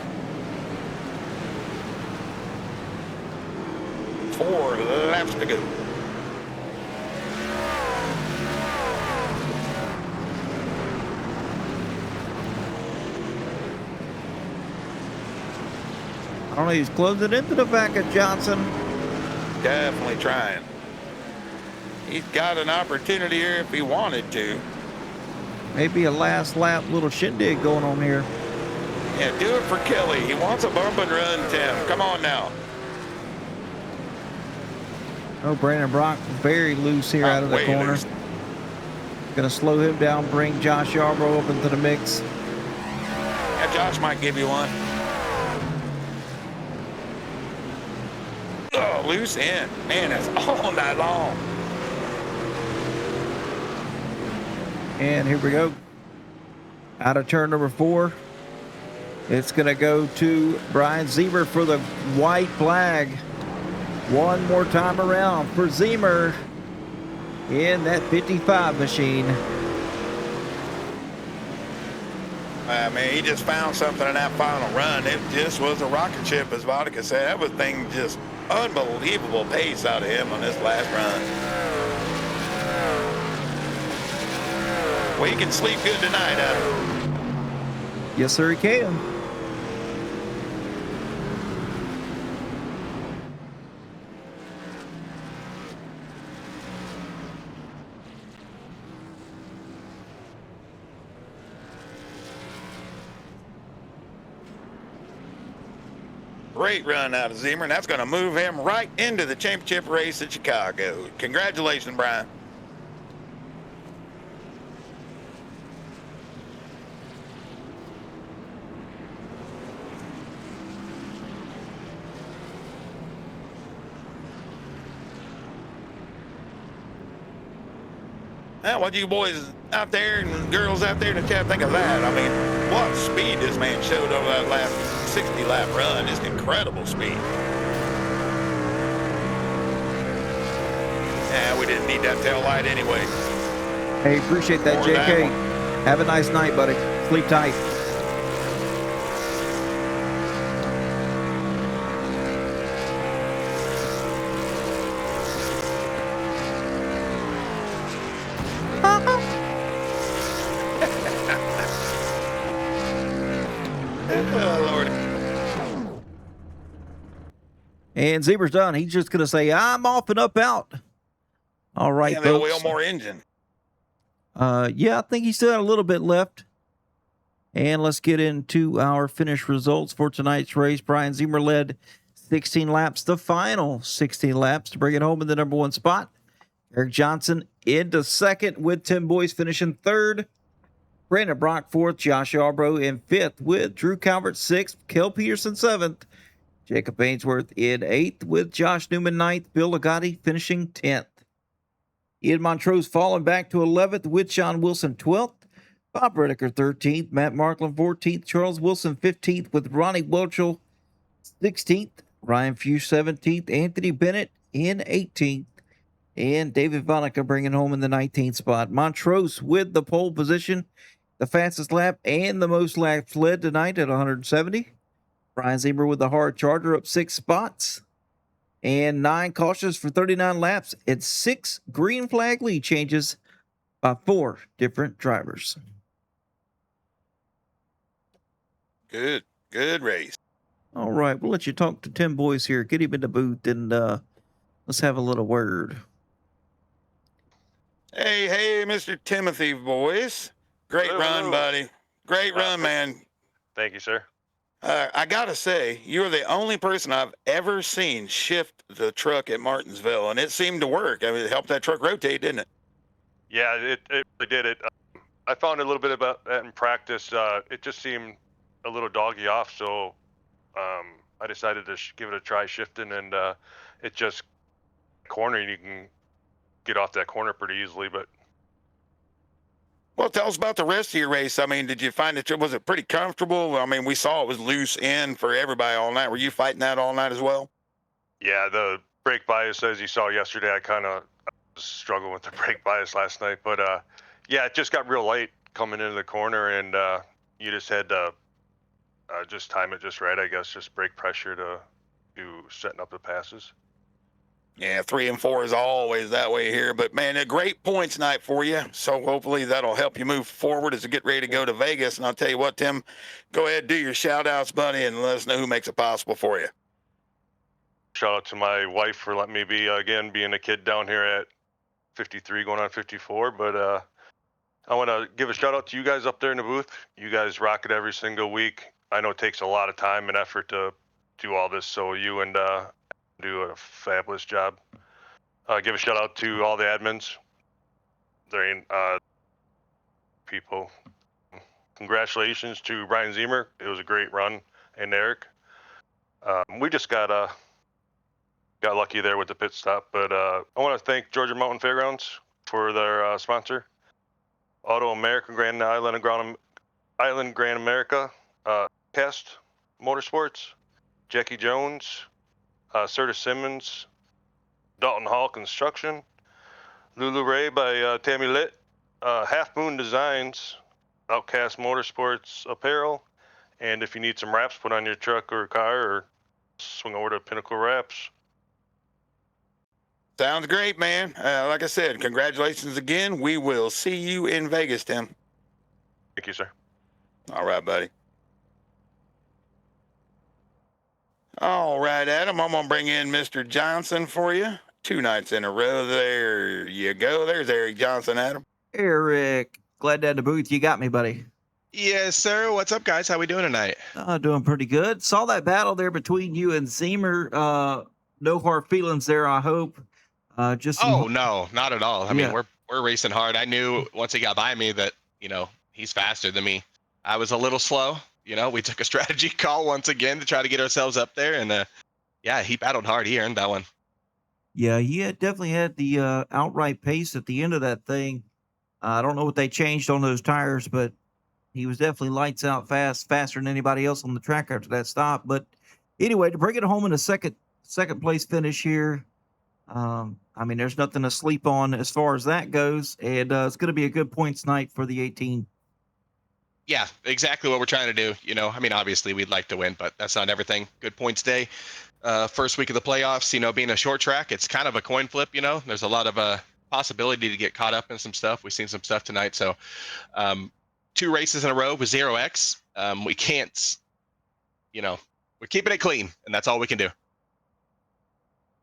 4 laps to go. I don't know, he's closing into the back of Johnson. Definitely trying. He's got an opportunity here if he wanted to. Maybe a last lap little shindig going on here. Yeah, do it for Kelly. He wants a bump and run, Tim. Come on now. Oh, Brandon Brock very loose here out of the Way corner. loose. Gonna slow him down, bring Josh Yarbrough up into the mix. Yeah, Josh might give you one. Oh, loose end. Man, it's all night long. And here we go. Out of turn number 4. It's going to go to Brian Zemer for the white flag. One more time around for Zemer in that 55 machine. I mean, he just found something in that final run. It just was a rocket ship, as Vodka said. That was thing just unbelievable pace out of him on this last run. Well, he can sleep good tonight, Yes, sir, he can. Great run out of Zemer, and that's going to move him right into the championship race at Chicago. Congratulations, Brian. Now, what you boys out there and girls out there in the chat think of that? I mean, what speed this man showed over that last 60-lap run. Just incredible speed. Yeah, we didn't need that tail light anyway. Hey, appreciate that, Or that JK. one. Have a nice night, buddy. Sleep tight. Oh, Lord. And Zebra's done. He's just going to say, I'm off and up out. All right, Yeah, they'll folks. wheel more engine. Yeah, I think he still had a little bit left. And let's get into our finish results for tonight's race. Brian Zemer led 16 laps, the final 16 laps to bring it home in the number 1 spot. Eric Johnson into second with Tim Boyce finishing third. Brandon Brock fourth, Josh Yarbrough in fifth with Drew Calvert sixth, Kel Peterson seventh, Jacob Ainsworth in eighth with Josh Newman ninth, Bill Ligotti finishing 10th. Ian Montrose falling back to 11th with Sean Wilson 12th, Bob Redeker 13th, Matt Marklin 14th, Charles Wilson 15th with Ronnie Welchel 16th, Ryan Fuchs 17th, Anthony Bennett in 18th, and David Vonica bringing home in the 19th spot. Montrose with the pole position, the fastest lap and the most laps led tonight at 170. Brian Zemer with the hard charger up 6 spots. And 9 cautions for 39 laps and 6 green flag lead changes by 4 different drivers. Good race. All right, we'll let you talk to Tim Boyce here. Get him in the booth and let's have a little word. Hey, Mr. Timothy Boyce. Great Hello, run, hello. buddy. Great run, man. Thank you, sir. I gotta say, you're the only person I've ever seen shift the truck at Martinsville, and it seemed to work. I mean, it helped that truck rotate, didn't it? Yeah, it really did it. I found a little bit about that in practice. It just seemed a little doggy off, so I decided to give it a try shifting, and it just cornering. You can get off that corner pretty easily, but Well, tell us about the rest of your race. I mean, did you find was it pretty comfortable? I mean, we saw it was loose in for everybody all night. Were you fighting that all night as well? yeah, the brake bias, as you saw yesterday, I kind of struggled with the brake bias last night, but yeah, it just got real light coming into the corner, and you just had to just time it just right, I guess, just brake pressure to setting up the passes. Yeah, 3 and 4 is always that way here. But man, a great points night for you. So hopefully that'll help you move forward as you get ready to go to Vegas. And I'll tell you what, Tim, go ahead, do your shout outs, buddy, and let us know who makes it possible for you. Shout out to my wife for letting me be again being a kid down here at 53 going on 54. But I want to give a shout out to you guys up there in the booth. You guys rock it every single week. I know it takes a lot of time and effort to do all this, so you and do a fabulous job. Give a shout out to all the admins. They're people. Congratulations to Brian Zemer. It was a great run, and Eric. We just got lucky there with the pit stop, but I want to thank Georgia Mountain Fairgrounds for their sponsor. Auto America, Grand Island Grand America, Outcast Motorsports, Jackie Jones, Serta Simmons, Dalton Hall Construction, Lulu Ray by Tammy Litt, Half Moon Designs, Outcast Motorsports Apparel, and if you need some wraps put on your truck or car, or swing over to Pinnacle Wraps. Sounds great, man. Like I said, congratulations again. We will see you in Vegas, Tim. Thank you, sir. All right, buddy. All right, Adam, I'm going to bring in Mr. Johnson for you. 2 nights in a row. There you go. There's Eric Johnson, Adam. Eric, glad to have the booth. You got me, buddy. Yes, sir. What's up, guys? How we doing tonight? Doing pretty good. Saw that battle there between you and Zemer. No hard feelings there, I hope. No, not at all. I mean, Yeah. we're racing hard. I knew once he got by me that, he's faster than me. I was a little slow. We took a strategy call once again to try to get ourselves up there, and yeah, he battled hard. He earned that one. Yeah, he definitely had the outright pace at the end of that thing. I don't know what they changed on those tires, but he was definitely lights out faster than anybody else on the track after that stop. But anyway, to bring it home in a second place finish here, I mean, there's nothing to sleep on as far as that goes, and it's going to be a good points night for the 18. Yeah, exactly what we're trying to do. I mean, obviously we'd like to win, but that's not everything. Good points day. First week of the playoffs, being a short track, it's kind of a coin flip, There's a lot of possibility to get caught up in some stuff. We've seen some stuff tonight. So 2 races in a row with 0X. We can't, we're keeping it clean, and that's all we can do.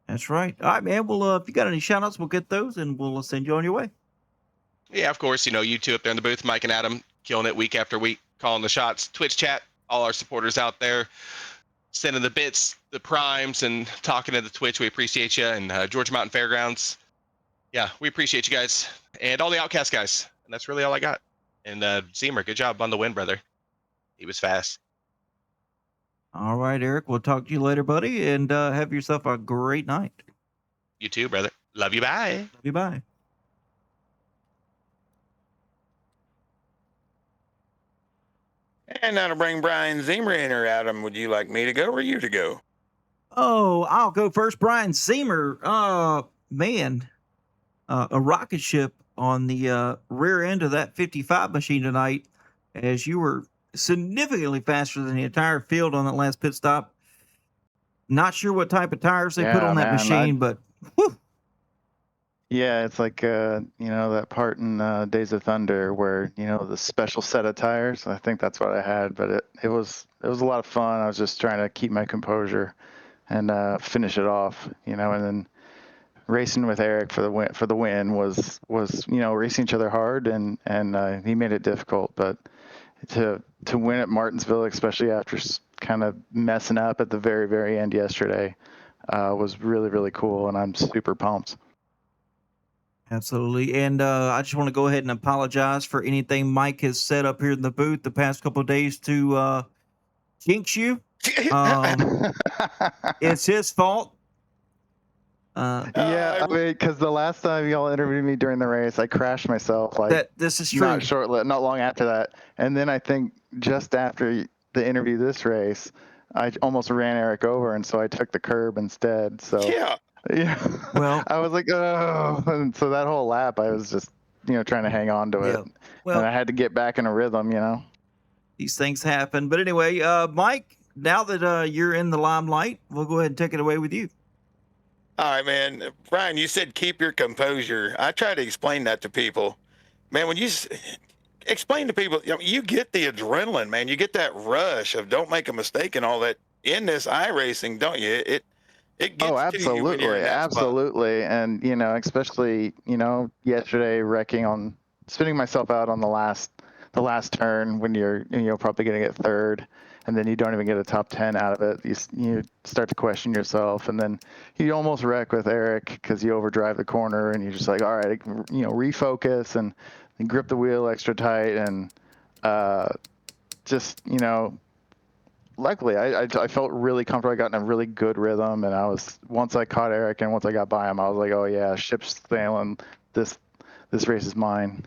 That's right. All right, man. Well, if you got any shout outs, we'll get those and we'll send you on your way. Yeah, of course. You two up there in the booth, Mike and Adam, killing it week after week, calling the shots. Twitch chat, all our supporters out there, sending the bits, the primes, and talking to the Twitch. We appreciate you. And Georgia Mountain Fairgrounds. Yeah, we appreciate you guys. And all the Outcast guys. And that's really all I got. And Zemer, good job on the win, brother. He was fast. All right, Eric. We'll talk to you later, buddy, and have yourself a great night. You too, brother. Love you. Bye. Love you. Bye. And now to bring Brian Zemer in, or Adam, would you like me to go or you to go? Oh, I'll go first. Brian Zemer. Man, a rocket ship on the rear end of that 55 machine tonight, as you were significantly faster than the entire field on that last pit stop. Not sure what type of tires they put on that machine, but whew. Yeah, it's like that part in Days of Thunder where the special set of tires. I think that's what I had, but it was a lot of fun. I was just trying to keep my composure and finish it off, and then racing with Eric for the win was racing each other hard, and he made it difficult, but to win at Martinsville, especially after kind of messing up at the very, very end yesterday, was really, really cool, and I'm super pumped. Absolutely. And I just want to go ahead and apologize for anything Mike has said up here in the booth the past couple of days to jinx you. It's his fault. Yeah, I mean, because the last time y'all interviewed me during the race, I crashed myself. Like this is true. Not long after that, and then I think just after the interview this race, I almost ran Eric over, and so I took the curb instead. So Yeah. Well, I was like, oh, and so that whole lap, I was just trying to hang on to it, well, and I had to get back in a rhythm. These things happen. But anyway, Mike, now that you're in the limelight, we'll go ahead and take it away with you. All right, man. Brian, you said keep your composure. I try to explain that to people. Man, when you explain to people, you get the adrenaline, man. You get that rush of don't make a mistake and all that in this iRacing, don't you? It gets to you when you're in that spot. Absolutely. And, especially, yesterday spinning myself out on the last turn when you're probably going to get third, and then you don't even get a top 10 out of it. You start to question yourself, and then you almost wreck with Eric because you overdrive the corner, and you're just like, all right, refocus and grip the wheel extra tight, and luckily I felt really comfortable. I got in a really good rhythm, and once I caught Eric and once I got by him, I was like, oh yeah, ship's sailing. This race is mine.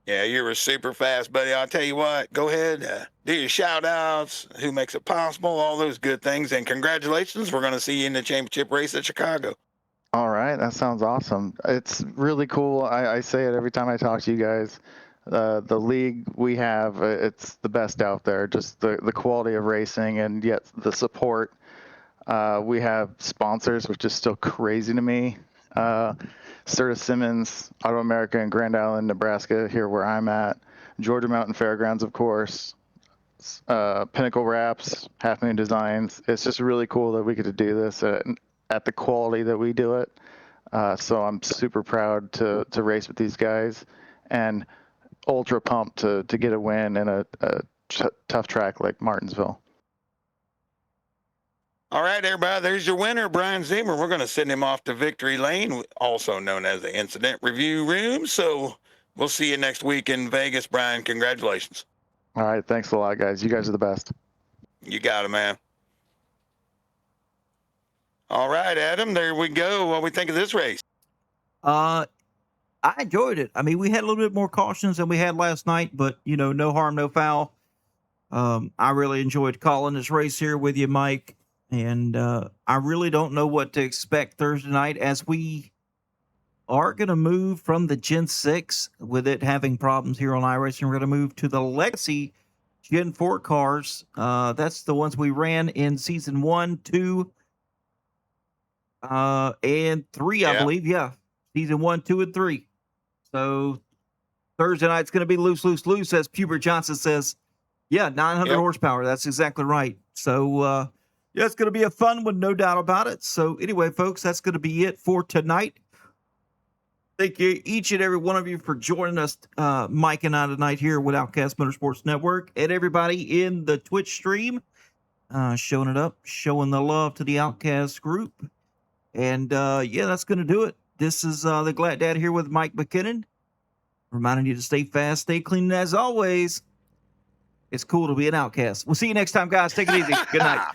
Yeah, you were super fast, buddy. I'll tell you what, go ahead, do your shout outs, who makes it possible, all those good things. And congratulations. We're going to see you in the championship race at Chicago. All right. That sounds awesome. It's really cool. I say it every time I talk to you guys. The league we have, it's the best out there, just the quality of racing and yet the support. We have sponsors, which is still crazy to me. Serta Simmons, Auto America in Grand Island, Nebraska, here where I'm at. Georgia Mountain Fairgrounds, of course. Pinnacle Wraps, Half Moon Designs. It's just really cool that we get to do this at the quality that we do it. So I'm super proud to race with these guys, and ultra pumped to get a win in a tough track like Martinsville. All right, everybody, there's your winner, Brian Zimmer. We're going to send him off to Victory Lane, also known as the Incident Review Room. So we'll see you next week in Vegas, Brian. Congratulations. All right, thanks a lot, guys. You guys are the best. You got it, man. All right, Adam, there we go. What do we think of this race? I enjoyed it. I mean, we had a little bit more cautions than we had last night, but no harm, no foul. I really enjoyed calling this race here with you, Mike. And I really don't know what to expect Thursday night, as we are going to move from the Gen 6 with it having problems here on iRacing. We're going to move to the Legacy Gen 4 cars. That's the ones we ran in season 1, 2, and 3, I believe. Yeah. Season 1, 2, and 3. So Thursday night's going to be loose, as Pubert Johnson says. Yeah, 900 horsepower. That's exactly right. So, yeah, it's going to be a fun one, no doubt about it. So anyway, folks, that's going to be it for tonight. Thank you, each and every one of you, for joining us, Mike and I, tonight here with Outcast Motorsports Network, and everybody in the Twitch stream, showing it up, showing the love to the Outcast group. And, yeah, that's going to do it. This is the Glad Dad here with Mike McKinnon, reminding you to stay fast, stay clean, and as always, it's cool to be an Outcast. We'll see you next time, guys. Take it easy. Good night.